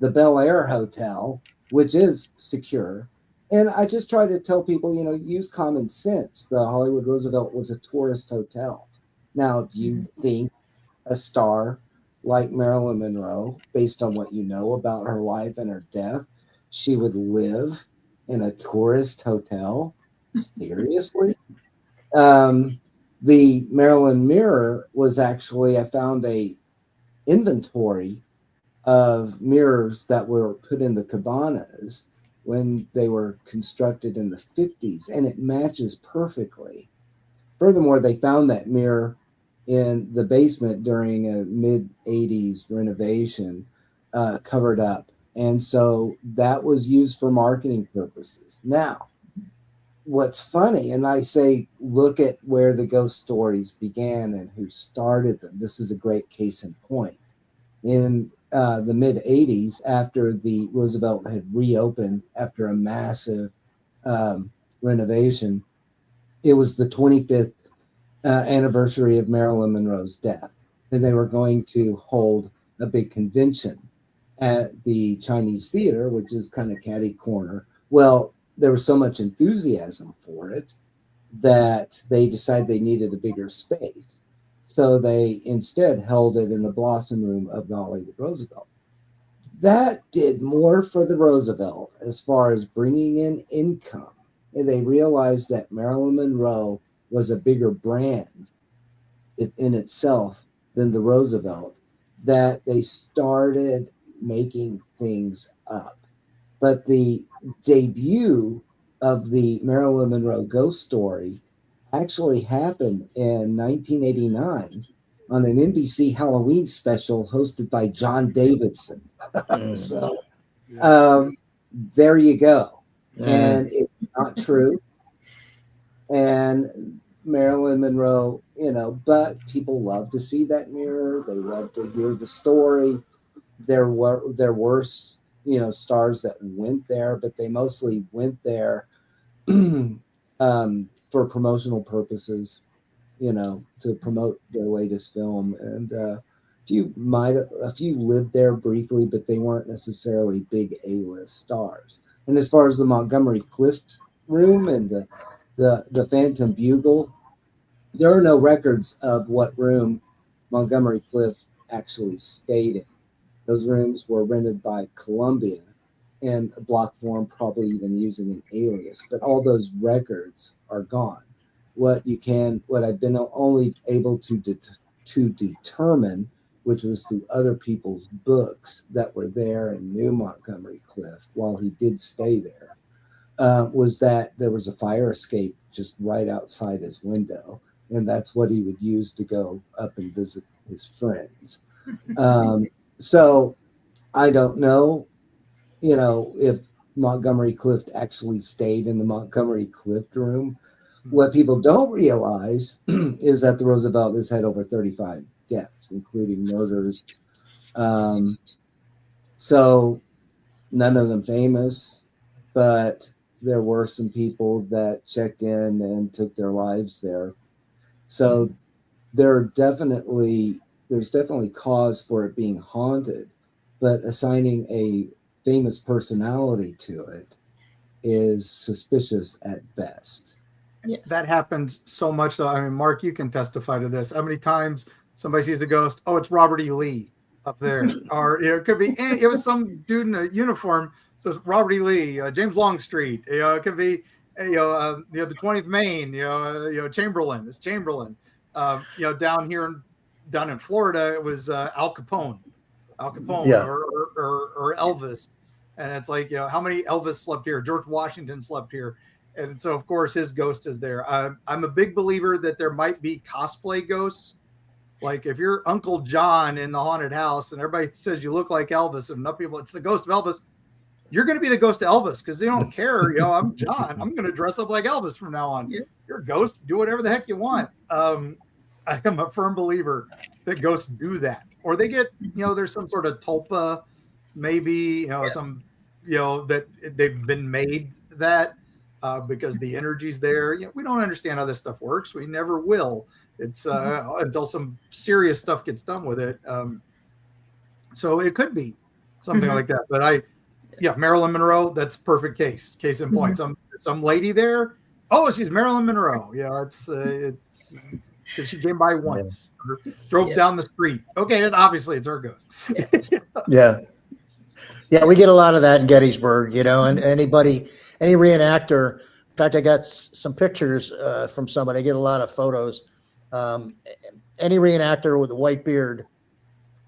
Bel Air Hotel, which is secure. And I just try to tell people, use common sense. The Hollywood Roosevelt was a tourist hotel. Now, do you think a star like Marilyn Monroe, based on what you know about her life and her death, she would live in a tourist hotel? Seriously? The Marilyn Mirror was actually, I found a inventory of mirrors that were put in the cabanas when they were constructed in the 50s, and it matches perfectly. Furthermore, they found that mirror in the basement during a mid-80s renovation, covered up And so that was used for marketing purposes. Now, what's funny, and I say, look at where the ghost stories began and who started them. This is a great case in point. In the mid 80s, after the Roosevelt had reopened after a massive renovation, it was the 25th anniversary of Marilyn Monroe's death. And they were going to hold a big convention at the Chinese Theater, which is kind of catty corner. Well, there was so much enthusiasm for it that they decided they needed a bigger space. So they instead held it in the Blossom Room of the Hollywood Roosevelt. That did more for the Roosevelt as far as bringing in income. And they realized that Marilyn Monroe was a bigger brand in itself than the Roosevelt, that they started making things up. But the debut of the Marilyn Monroe ghost story actually happened in 1989 on an NBC Halloween special hosted by John Davidson. So there you go. And it's not true. And Marilyn Monroe, but people love to see that mirror. They love to hear the story. There were stars that went there, but they mostly went there for promotional purposes, to promote their latest film. And a few lived there briefly, but they weren't necessarily big A-list stars. And as far as the Montgomery Clift room and the Phantom Bugle, there are no records of what room Montgomery Clift actually stayed in. Those rooms were rented by Columbia in a block form, probably even using an alias, but all those records are gone. What I've been only able to determine, which was through other people's books that were there and knew Montgomery Clift while he did stay there, was that there was a fire escape just right outside his window. And that's what he would use to go up and visit his friends. So I don't know, if Montgomery Clift actually stayed in the Montgomery Clift room. What people don't realize is that the Roosevelt has had over 35 deaths, including murders. So none of them famous, but there were some people that checked in and took their lives there. So there's definitely cause for it being haunted, but assigning a famous personality to it is suspicious at best. Yeah. That happens so much, though. I mean, Mark, you can testify to this. How many times somebody sees a ghost? Oh, it's Robert E. Lee up there. Or it could be, it was some dude in a uniform. So it's Robert E. Lee, James Longstreet. It could be, the 20th Maine, Chamberlain. It's Chamberlain. Down in Florida, it was Al Capone, Yeah. or Elvis. And it's like, how many Elvis slept here? George Washington slept here. And so, of course, his ghost is there. I'm a big believer that there might be cosplay ghosts. Like if you're Uncle John in the haunted house and everybody says you look like Elvis and enough people, it's the ghost of Elvis. You're going to be the ghost of Elvis because they don't care. I'm John. I'm going to dress up like Elvis from now on. Yeah. You're a ghost. Do whatever the heck you want. I am a firm believer that ghosts do that. Or they get, there's some sort of tulpa, maybe, some, that they've been made that because the energy's there. We don't understand how this stuff works. We never will. It's until some serious stuff gets done with it. So it could be something like that. But Marilyn Monroe, that's perfect case in point. Some lady there. Oh, she's Marilyn Monroe. Yeah, it's because she came by once, drove down the street. Okay, and obviously it's her ghost. Yeah, we get a lot of that in Gettysburg, and any reenactor. In fact, I got some pictures from somebody. I get a lot of photos. Any reenactor with a white beard,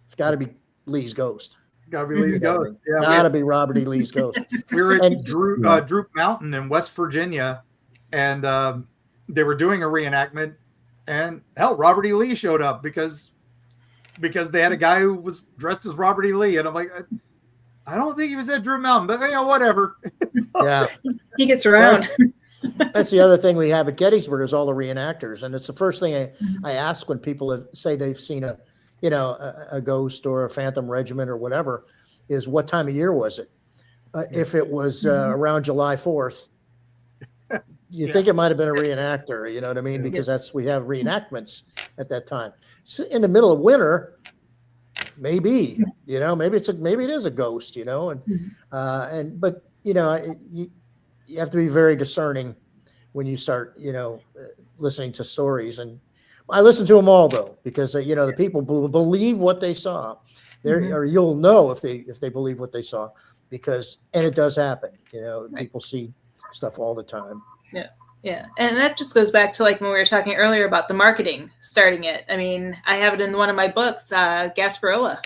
it's got to be Lee's ghost. Got to be Lee's ghost. Yeah, got to be Robert E. Lee's ghost. We were at Droop Mountain in West Virginia, and they were doing a reenactment, and hell, Robert E. Lee showed up because they had a guy who was dressed as Robert E. Lee, and I'm like, I don't think he was at Drew Mountain, but whatever. Yeah. He gets around. That's the other thing we have at Gettysburg is all the reenactors. And it's the first thing I ask when people say they've seen a ghost or a phantom regiment or whatever, is what time of year was it? If it was around July 4th, you think it might have been a reenactor, you know what I mean? Because we have reenactments at that time. So in the middle of winter, maybe it is a ghost, but you have to be very discerning when you start listening to stories. And I listen to them all though, because the people believe what they saw there, or you'll know if they believe what they saw, and it does happen. People see stuff all the time. Yeah. And that just goes back to like when we were talking earlier about the marketing starting it. I mean, I have it in one of my books, Gasparilla.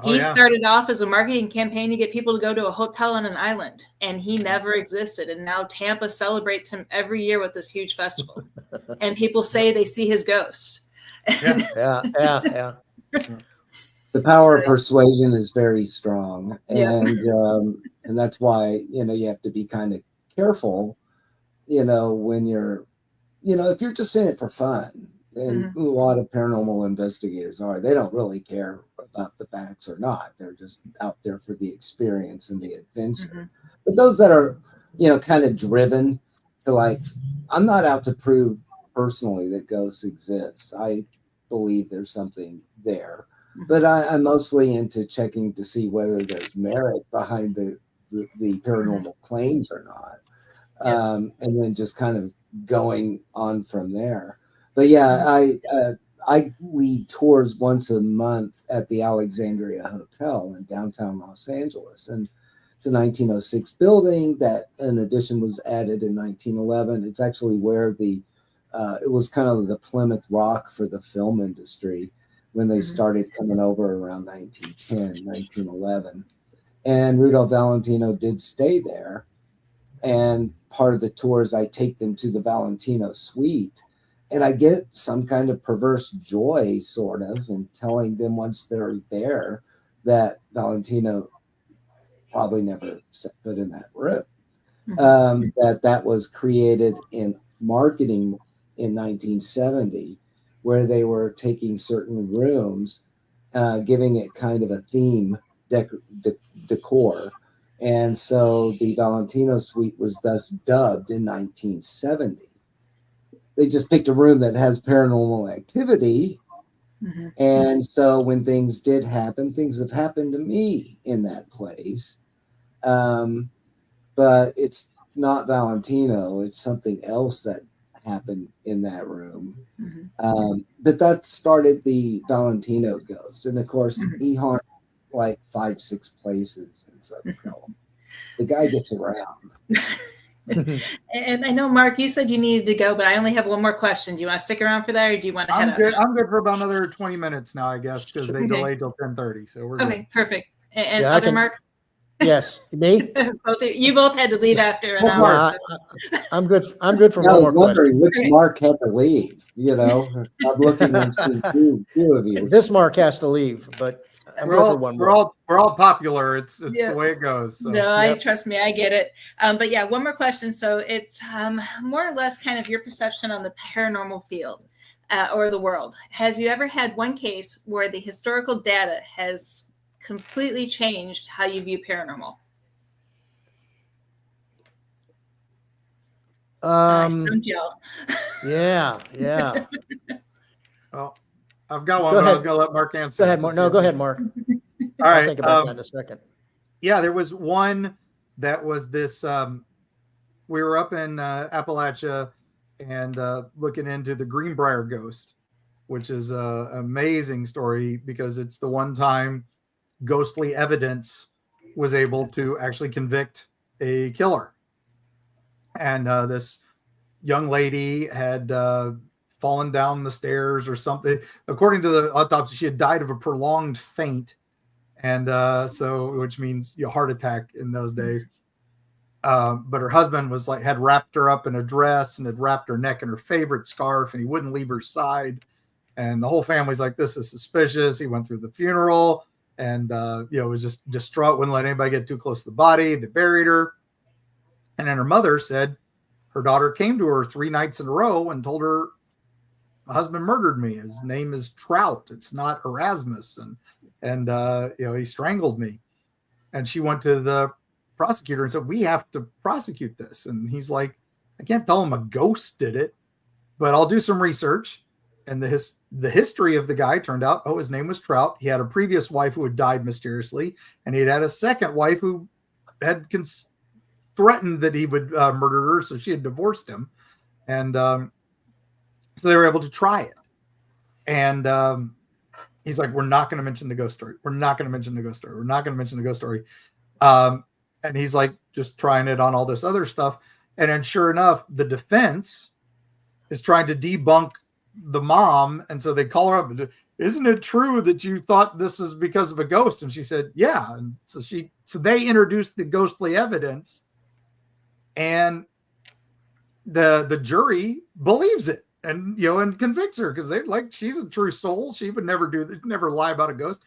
He started off as a marketing campaign to get people to go to a hotel on an island, and he never existed. And now Tampa celebrates him every year with this huge festival, and people say they see his ghost. Yeah. The power of persuasion is very strong, and that's why you have to be kind of careful, when you're, if you're just in it for fun. And a lot of paranormal investigators they don't really care about the facts or not. They're just out there for the experience and the adventure. But those that are, kind of driven to I'm not out to prove personally that ghosts exist. I believe there's something there. But I'm mostly into checking to see whether there's merit behind the paranormal claims or not. And then just kind of going on from there. But I lead tours once a month at the Alexandria Hotel in downtown Los Angeles. And it's a 1906 building that an addition was added in 1911. It's actually where it was kind of the Plymouth Rock for the film industry when they started coming over around 1910, 1911. And Rudolph Valentino did stay there. And part of the tours, I take them to the Valentino suite. And I get some kind of perverse joy, sort of, in telling them once they're there that Valentino probably never set foot in that room. That was created in marketing in 1970, where they were taking certain rooms, giving it kind of a theme decor. And so the Valentino suite was thus dubbed in 1970. They just picked a room that has paranormal activity. And so when things did happen, things have happened to me in that place. But it's not Valentino. It's something else that happened in that room. But that started the Valentino ghost. And of course, he haunts 5-6 places in Southern California. The guy gets around. And I know, Mark, you said you needed to go, but I only have one more question. Do you want to stick around for that, or do you want to head out? I'm good for about another 20 minutes now, I guess, because they delayed till 10:30. So we're good. Perfect. And Mark? Yes, me. You both had to leave after an hour. I'm good. I'm good for one more question. I was wondering which Mark had to leave. I'm looking and seeing two of you. This Mark has to leave, but I'm good for one more. We're all popular. It's the way it goes. So. No, trust me, I get it. But one more question. So it's more or less kind of your perception on the paranormal field or the world. Have you ever had one case where the historical data has completely changed how you view paranormal? Yeah. Well, I've got one, but I was going to let Mark answer. Go ahead, Mark. No, go ahead, Mark. All right. I'll think about that in a second. Yeah, there was one that was this. We were up in Appalachia and looking into the Greenbrier ghost, which is an amazing story because it's the one time ghostly evidence was able to actually convict a killer. And this young lady had fallen down the stairs or something. According to the autopsy, she had died of a prolonged faint. And which means heart attack in those days. But her husband was had wrapped her up in a dress and had wrapped her neck in her favorite scarf, and he wouldn't leave her side. And the whole family's like, this is suspicious. He went through the funeral. and was just distraught, wouldn't let anybody get too close to the body. They buried her, and then her mother said her daughter came to her 3 nights in a row and told her, my husband murdered me. His name is Trout. It's not Erasmus, and he strangled me. And she went to the prosecutor and said, we have to prosecute this. And he's like, I can't tell him a ghost did it, but I'll do some research. And the history of the guy turned out, his name was Trout. He had a previous wife who had died mysteriously, and he'd had a second wife who had threatened that he would murder her, so she had divorced him. And so they were able to try it. And he's like, we're not going to mention the ghost story. We're not going to mention the ghost story. We're not going to mention the ghost story. And he's like, just trying it on all this other stuff. And then sure enough, the defense is trying to debunk the mom. And so they call her up. Isn't it true that you thought this was because of a ghost? And she said, yeah. And so they introduced the ghostly evidence, and the jury believes it and convicts her because they're like, she's a true soul. She would never lie about a ghost.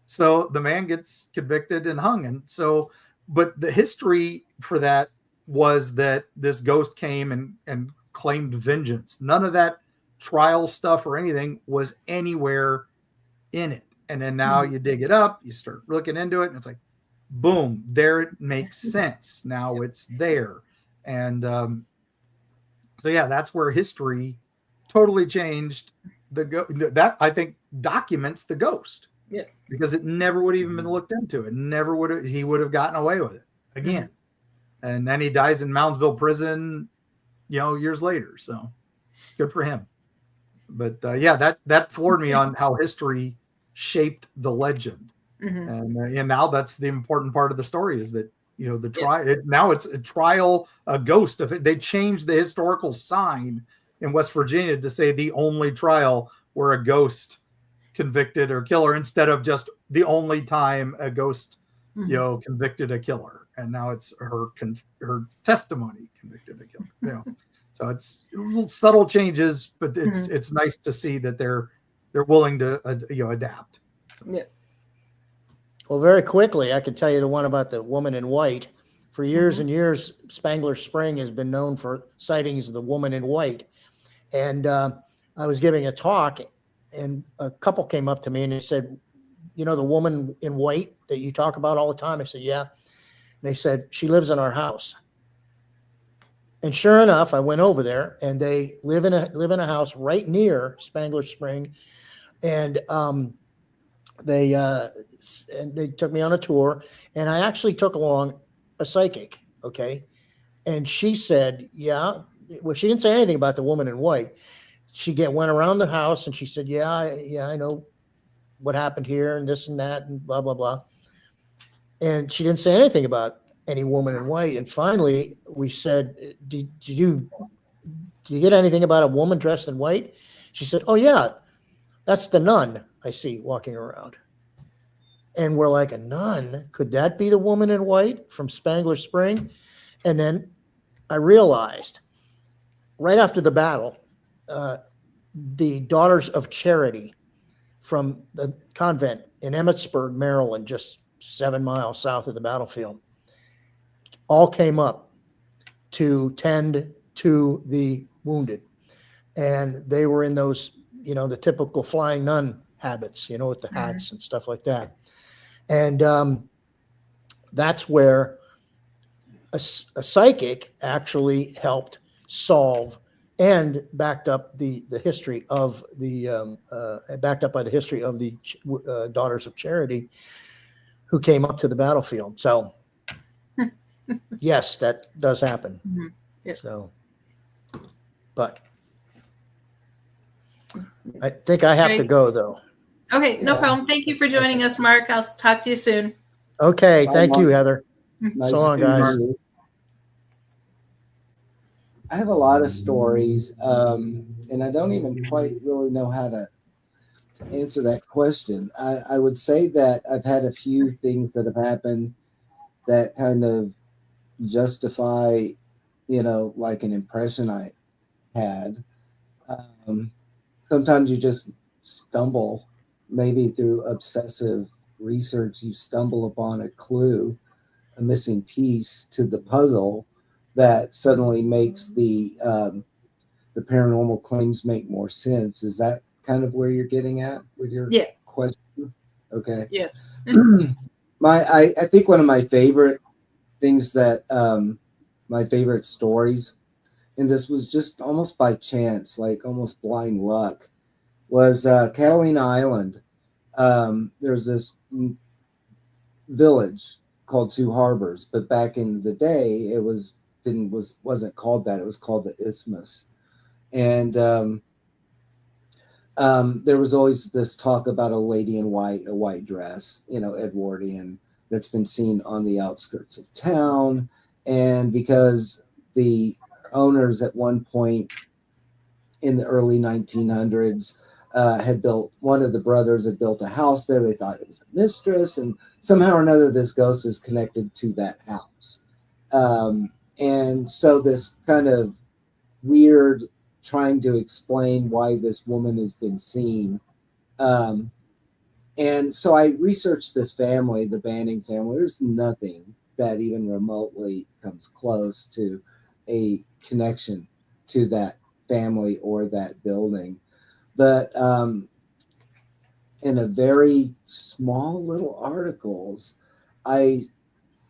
So the man gets convicted and hung. And so, but the history for that was that this ghost came and claimed vengeance. None of that trial stuff or anything was anywhere in it. And then now you dig it up, you start looking into it, and it's like, boom, there it makes sense. Now it's there. And so yeah, that's where history totally changed that I think documents the ghost. Yeah. Because it never would have even been looked into. He would have gotten away with it again. And then he dies in Moundsville prison, years later. So good for him. But that floored me on how history shaped the legend. And now that's the important part of the story is that, the trial, now it's a trial, a ghost. They changed the historical sign in West Virginia to say the only trial where a ghost convicted a killer instead of just the only time a ghost, convicted a killer. And now it's her testimony convicted a killer. So it's little subtle changes, but it's nice to see that they're willing to adapt. Yeah. Well, very quickly, I could tell you the one about the woman in white. For years and years, Spangler Spring has been known for sightings of the woman in white. And I was giving a talk, and a couple came up to me and they said, the woman in white that you talk about all the time? I said, yeah. And they said, she lives in our house. And sure enough, I went over there, and they live in a house right near Spangler Spring. And they took me on a tour, and I actually took along a psychic. Okay. And she said, yeah, well, she didn't say anything about the woman in white. She went around the house and she said, yeah, I know what happened here and this and that and blah, blah, blah. And she didn't say anything about any woman in white. And finally we said, did you get anything about a woman dressed in white? She said, oh yeah, that's the nun I see walking around. And we're like, a nun? Could that be the woman in white from Spangler Spring? And then I realized right after the battle, the Daughters of Charity from the convent in Emmitsburg, Maryland, just 7 miles south of the battlefield, all came up to tend to the wounded. And they were in those, the typical flying nun habits, with the hats and stuff like that. And that's where a psychic actually helped solve and backed up the history of backed up by the history of the Daughters of Charity who came up to the battlefield. So yes, that does happen. Yep. So, but I think I have to go though. Okay, no problem. Thank you for joining us, Mark. I'll talk to you soon. Okay, thank you, Heather. Nice So long, to meet guys. you. I have a lot of stories, and I don't even quite really know how to answer that question. I would say that I've had a few things that have happened that kind of justify, like an impression I had. Sometimes you just stumble, maybe through obsessive research, you stumble upon a clue, a missing piece to the puzzle that suddenly makes the paranormal claims make more sense. Is that kind of where you're getting at with your Yeah. question? Okay. Yes. I think one of my favorite things that my favorite stories, and this was just almost by chance, like almost blind luck, was Catalina Island. There's this village called Two Harbors, but back in the day, it wasn't called that. It was called the Isthmus, and there was always this talk about a lady in white, a white dress, Edwardian, that's been seen on the outskirts of town, and because the owners at one point in the early 1900s one of the brothers had built a house there. They thought it was a mistress, and somehow or another, this ghost is connected to that house. And so this kind of weird trying to explain why this woman has been seen. And so I researched this family, the Banning family. There's nothing that even remotely comes close to a connection to that family or that building. But in a very small little articles, I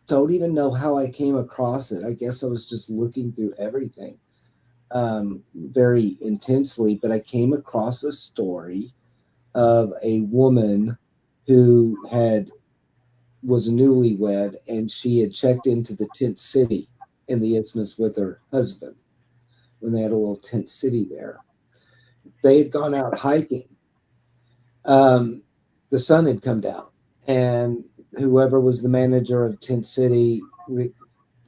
don't even know how I came across it. I guess I was just looking through everything very intensely, but I came across a story of a woman who was newlywed, and she had checked into the tent city in the Isthmus with her husband when they had a little tent city there. They had gone out hiking. The sun had come down, and whoever was the manager of tent city,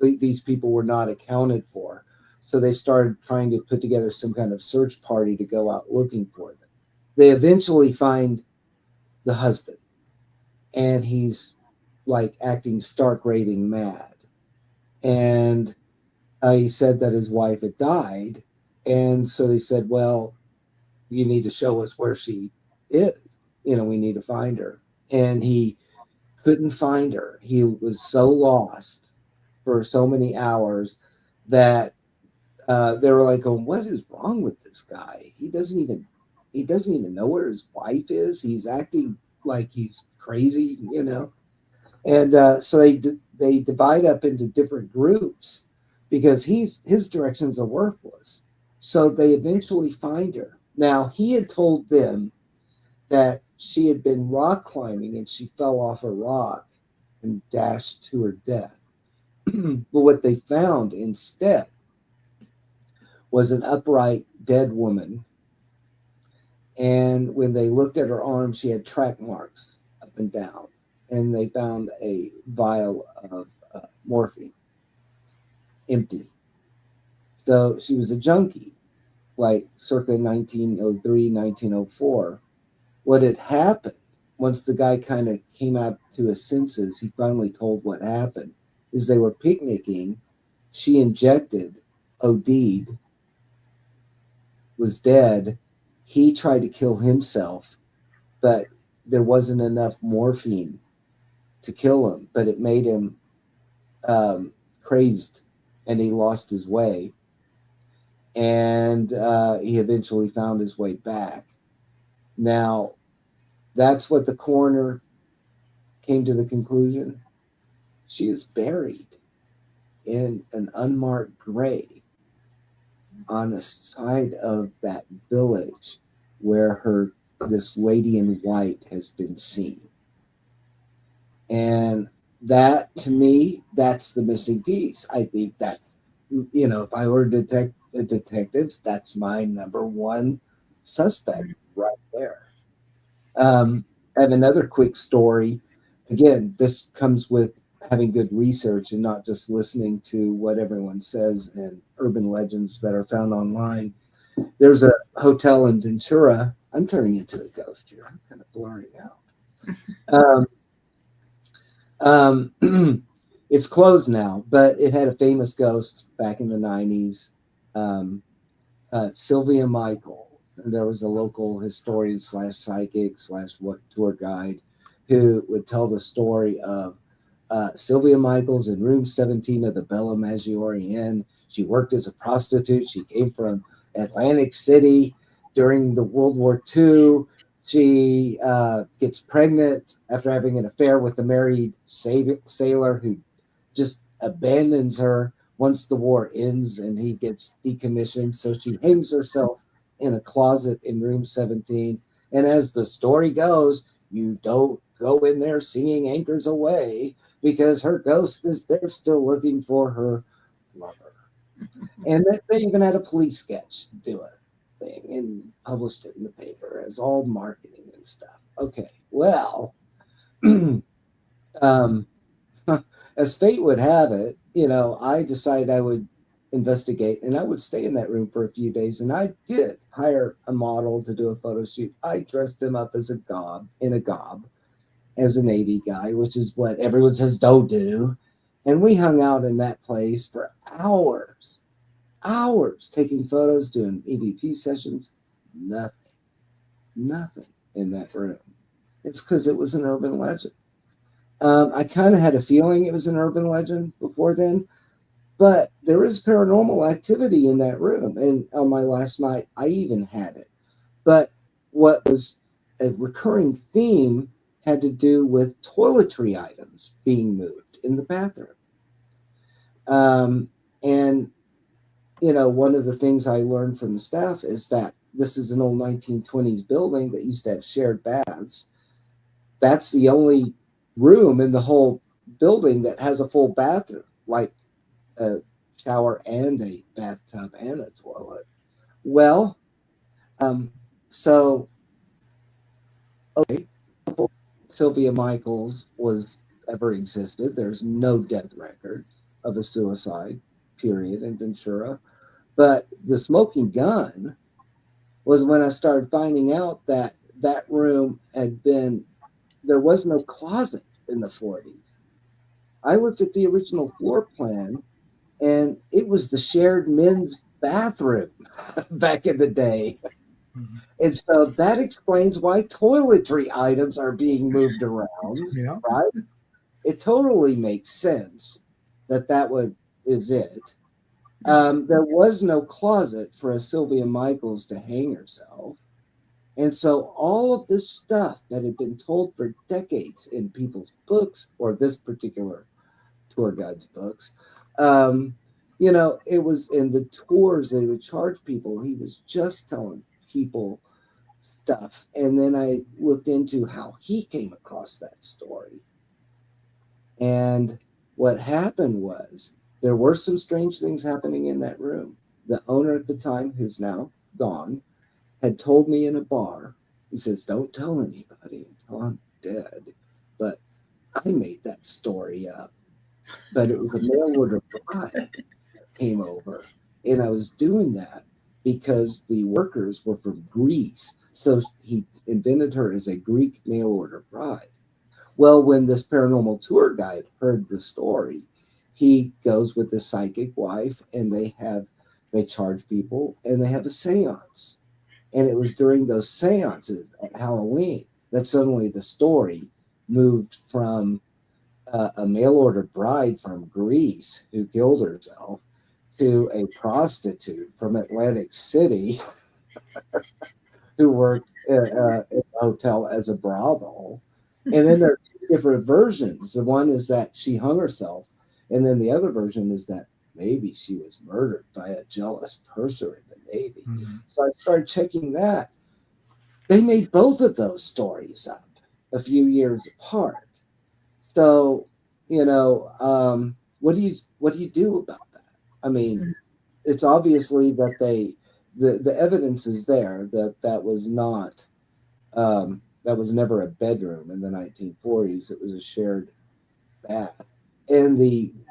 these people were not accounted for. So they started trying to put together some kind of search party to go out looking for them. They eventually find the husband, and he's like acting stark raving mad. And he said that his wife had died. And so they said, well, you need to show us where she is. We need to find her. And he couldn't find her. He was so lost for so many hours that they were like, what is wrong with this guy? He doesn't even know where his wife is. He's acting like he's crazy, And so they divide up into different groups because his directions are worthless. So they eventually find her. Now, he had told them that she had been rock climbing and she fell off a rock and dashed to her death. But what they found instead was an upright dead woman. And when they looked at her arm, she had track marks up and down. And they found a vial of morphine, empty. So she was a junkie, like circa 1903, 1904. What had happened, once the guy kind of came out to his senses, he finally told what happened, is they were picnicking. She injected, OD'd, was dead. He tried to kill himself, but there wasn't enough morphine to kill him, but it made him crazed, and he lost his way. And he eventually found his way back. Now, that's what the coroner came to the conclusion. She is buried in an unmarked grave on the side of that village where this lady in white has been seen. And that, to me, that's the missing piece. I think that, if I were detectives, that's my number one suspect right there. I have another quick story. Again, this comes with having good research and not just listening to what everyone says and urban legends that are found online. There's a hotel in Ventura. I'm turning into a ghost here. I'm kind of blurring out. It's closed now, but it had a famous ghost back in the 90s, Sylvia Michael. And there was a local historian / psychic / tour guide who would tell the story of Sylvia Michaels in room 17 of the Bella Maggiore Inn. She worked as a prostitute. She came from Atlantic City during the World War II. She gets pregnant after having an affair with a married sailor who just abandons her once the war ends and he gets decommissioned. So she hangs herself in a closet in room 17. And as the story goes, you don't go in there singing Anchors Away because her ghost is there still looking for her lover. And they even had a police sketch do a thing and published it in the paper as all marketing and stuff. Okay, well, as fate would have it, I decided I would investigate and I would stay in that room for a few days. And I did hire a model to do a photo shoot. I dressed him up as a gob, as a Navy guy, which is what everyone says don't do. And we hung out in that place for hours, taking photos, doing EVP sessions. Nothing in that room. It's because it was an urban legend. I kind of had a feeling it was an urban legend before then, but there is paranormal activity in that room. And on my last night, I even had it. But what was a recurring theme had to do with toiletry items being moved in the bathroom. And, one of the things I learned from the staff is that this is an old 1920s building that used to have shared baths. That's the only room in the whole building that has a full bathroom, like a shower and a bathtub and a toilet. Well, Sylvia Michaels was ever existed. There's no death records of a suicide, period, in Ventura. But the smoking gun was when I started finding out that room there was no closet in the 40s. I looked at the original floor plan and it was the shared men's bathroom back in the day. And so that explains why toiletry items are being moved around, right? It totally makes sense that is it. There was no closet for a Sylvia Michaels to hang herself. And so all of this stuff that had been told for decades in people's books, or this particular tour guide's books, it was in the tours they would charge people. He was just telling people stuff. And then I looked into how he came across that story. And what happened was there were some strange things happening in that room. The owner at the time, who's now gone, had told me in a bar, he says, don't tell anybody until I'm dead. But I made that story up. But it was a mail order bride that came over. And I was doing that because the workers were from Greece. So he invented her as a Greek mail order bride. Well, when this paranormal tour guide heard the story, he goes with his psychic wife and they charge people and they have a seance. And it was during those seances at Halloween that suddenly the story moved from a mail order bride from Greece who killed herself to a prostitute from Atlantic City who worked in a hotel as a brothel. And then there are two different versions. The one is that she hung herself, and then the other version is that maybe she was murdered by a jealous purser in the Navy. Mm-hmm. So I started checking that. They made both of those stories up a few years apart. So, what do you do about that? I mean, it's obviously that the evidence is there that was not that was never a bedroom in the 1940s. It was a shared bath. And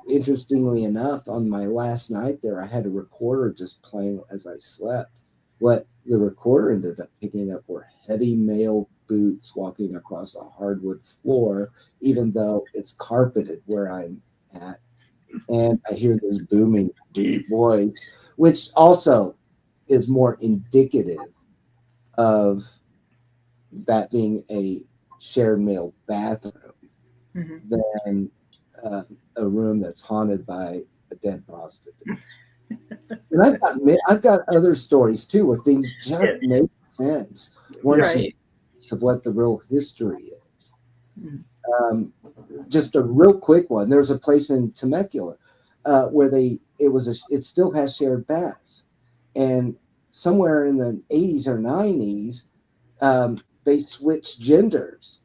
interestingly enough, on my last night there, I had a recorder just playing as I slept. What the recorder ended up picking up were heavy male boots walking across a hardwood floor, even though it's carpeted where I'm at. And I hear this booming, deep voice, which also is more indicative of that being a shared male bathroom than a room that's haunted by a dead prostitute. And I've got other stories too where things just make sense once you of what the real history is. Just a real quick one. There's a place in Temecula where it still has shared baths, and somewhere in the 80s or 90s, they switched genders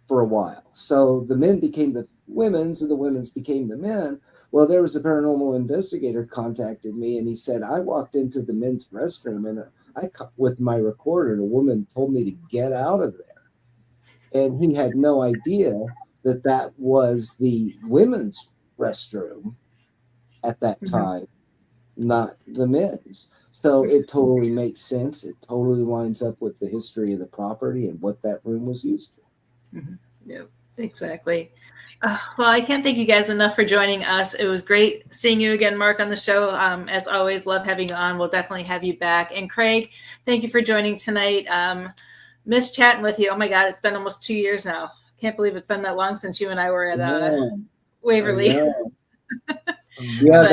for a while. So the men became the women's and the women's became the men. Well, there was a paranormal investigator contacted me, and he said, I walked into the men's restroom and with my recorder, and a woman told me to get out of there. And he had no idea that was the women's restroom at that time, not the men's. So it totally makes sense. It totally lines up with the history of the property and what that room was used for. Yep, exactly. Well, I can't thank you guys enough for joining us. It was great seeing you again, Mark, on the show. As always, love having you on. We'll definitely have you back. And Craig, thank you for joining tonight. Miss chatting with you. Oh my God, it's been almost 2 years now. Can't believe it's been that long since you and I were at Waverly. Yeah,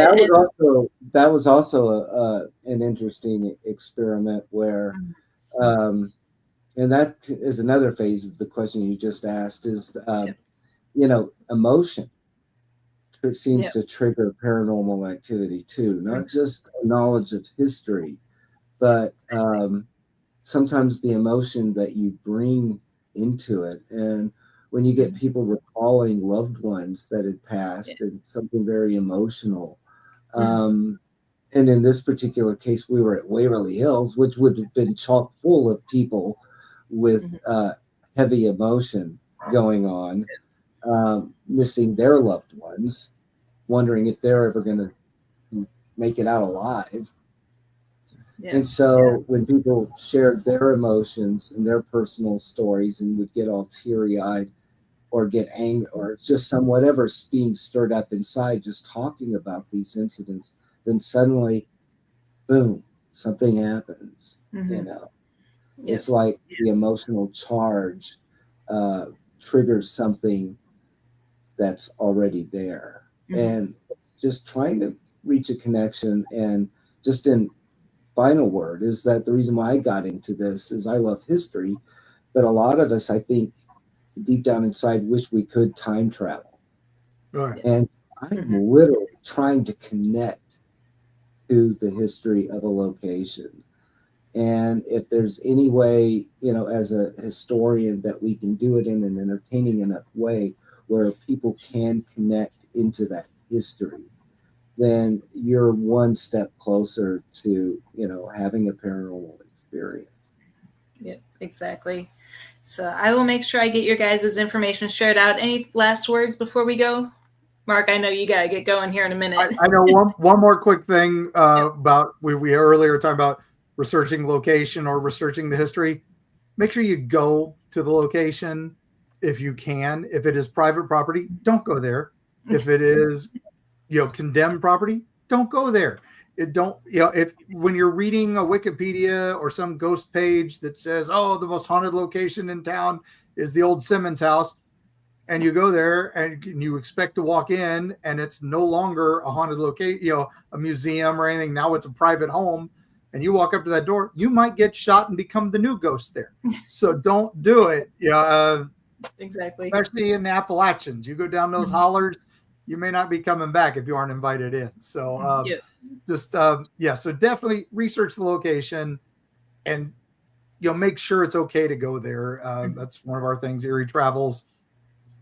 that was also an interesting experiment where, and that is another phase of the question you just asked is, emotion seems to trigger paranormal activity too, not just knowledge of history, but sometimes the emotion that you bring into it. And when you get people recalling loved ones that had passed and something very emotional. And in this particular case, we were at Waverly Hills, which would have been chock full of people with heavy emotion going on, missing their loved ones, wondering if they're ever going to make it out alive. And so when people shared their emotions and their personal stories and would get all teary-eyed or get angry or just whatever's being stirred up inside just talking about these incidents, then suddenly, boom, something happens. It's like the emotional charge triggers something that's already there. And just trying to reach a connection. And just in final word is that the reason why I got into this is I love history, but a lot of us, I think, deep down inside wish we could time travel. And I'm literally trying to connect to the history of a location. And if there's any way, as a historian, that we can do it in an entertaining enough way where people can connect into that history, then you're one step closer to, having a paranormal experience. Yeah, exactly. So I will make sure I get your guys' information shared out. Any last words before we go? Mark, I know you got to get going here in a minute. I know one more quick thing about we earlier talking about researching location or researching the history. Make sure you go to the location if you can. If it is private property, don't go there. If it is, condemned property, don't go there. When you're reading a Wikipedia or some ghost page that says, oh, the most haunted location in town is the old Simmons house, and you go there and you expect to walk in and it's no longer a haunted location, a museum or anything. Now it's a private home, and you walk up to that door, you might get shot and become the new ghost there. So don't do it. Exactly. Especially in the Appalachians, you go down those hollers, you may not be coming back if you aren't invited in. So so definitely research the location and make sure it's okay to go there. That's one of our things, Erie Travels.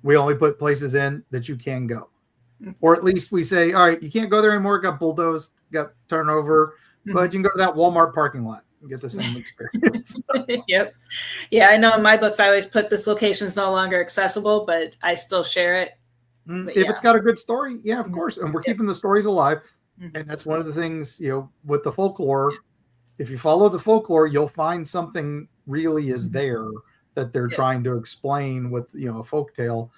We only put places in that you can go. Or at least we say, all right, you can't go there anymore, got bulldozed, got turned over, but you can go to that Walmart parking lot and get the same experience. Yep. Yeah, I know in my books I always put this location is no longer accessible, but I still share it. If it's got a good story, of course. And we're keeping the stories alive. And that's one of the things, with the folklore. If you follow the folklore, you'll find something really is there that they're trying to explain with, a folktale.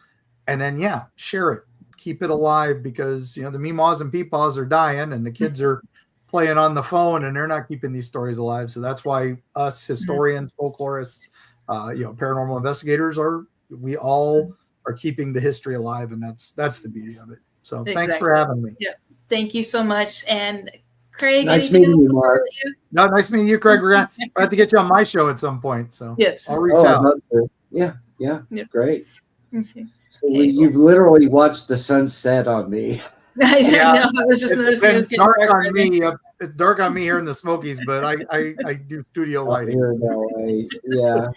And then, share it. Keep it alive because, the Meemaws and Peepaws are dying and the kids are playing on the phone and they're not keeping these stories alive. So that's why us historians, folklorists, paranormal investigators are we all are keeping the history alive, and that's the beauty of it. So Exactly. Thanks for having me. Yeah. Thank you so much. And Craig, Nice anything meeting else you, before Mark. you? No, nice meeting you, Craig. We're gonna have to get you on my show at some point. So Yes. I'll reach I'd out. love to. Yeah, Yep. great. Okay. So Okay, you've literally watched the sunset on me. I Yeah, know. I was just noticing it was It's getting dark darker on me. It's dark on me here in the Smokies, but I do studio Out lighting. here in LA. Yeah.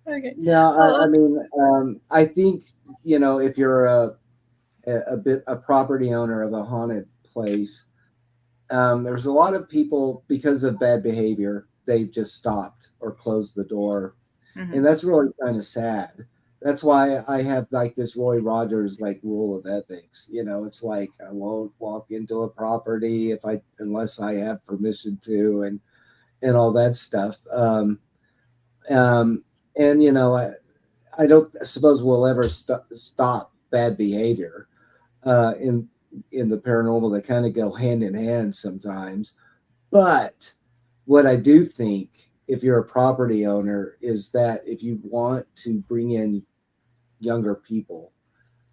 Okay. No, So, I mean, I think, if you're a property owner of a haunted place, there's a lot of people, because of bad behavior, they just stopped or closed the door. mhm. And that's really kind of sad. That's why I have like this Roy Rogers like rule of ethics. It's like I won't walk into a property unless I have permission to, and all that stuff. And I don't suppose we'll ever stop bad behavior in the paranormal. They kind of go hand in hand sometimes. But what I do think, if you're a property owner, is that if you want to bring in younger people,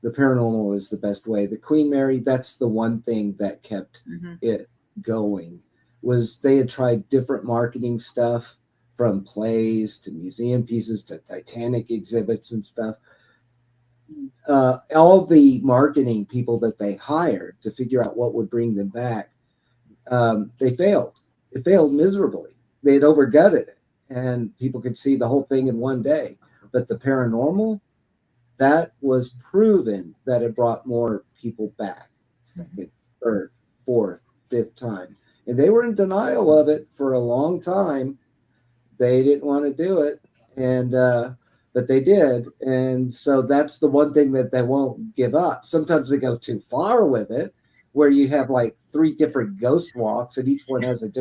the paranormal is the best way. The Queen Mary, that's the one thing that kept it going, was they had tried different marketing stuff, from plays to museum pieces to Titanic exhibits and stuff. All the marketing people that they hired to figure out what would bring them back, they failed. It failed miserably. They had overgutted it, and people could see the whole thing in one day. But the paranormal, that was proven that it brought more people back, second, third, fourth, fifth time. And they were in denial of it for a long time. They didn't want to do it, but they did. And so that's the one thing that they won't give up. Sometimes they go too far with it, where you have like 3 different ghost walks, and each one has a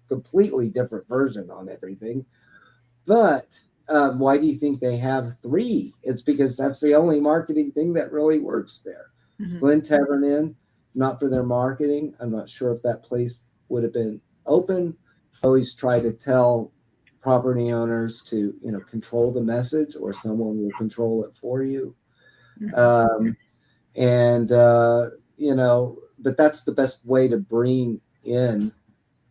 completely different version on everything. But why do you think they have 3? It's because that's the only marketing thing that really works there. Glen Tavern Inn, not for their marketing, I'm not sure if that place would have been open. Always try to tell property owners to, control the message, or someone will control it for you. But that's the best way to bring in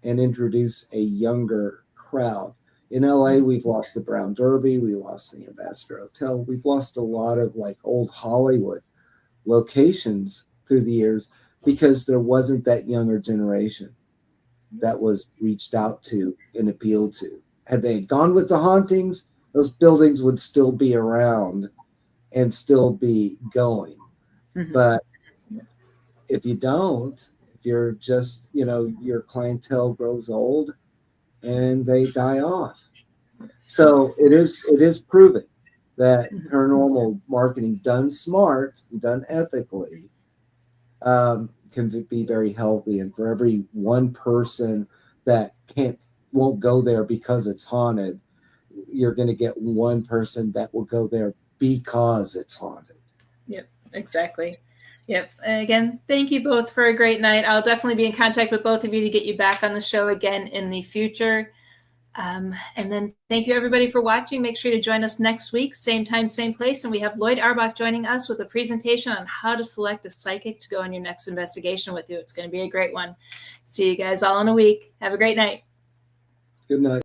and introduce a younger crowd. In LA, we've lost the Brown Derby, we lost the Ambassador Hotel, we've lost a lot of like old Hollywood locations through the years, because there wasn't that younger generation that was reached out to and appealed to. Had they gone with the hauntings, those buildings would still be around and still be going. But if you don't, if you're just, your clientele grows old and they die off. So it is proven that paranormal marketing done smart, done ethically, can be very healthy. And for every one person that won't go there because it's haunted, you're going to get one person that will go there because it's haunted. Yep, exactly. Yep. And again, thank you both for a great night. I'll definitely be in contact with both of you to get you back on the show again in the future. And then thank you everybody for watching. Make sure to join us next week, same time, same place. And we have Lloyd Arbach joining us with a presentation on how to select a psychic to go on your next investigation with you. It's going to be a great one. See you guys all in a week. Have a great night. Good night.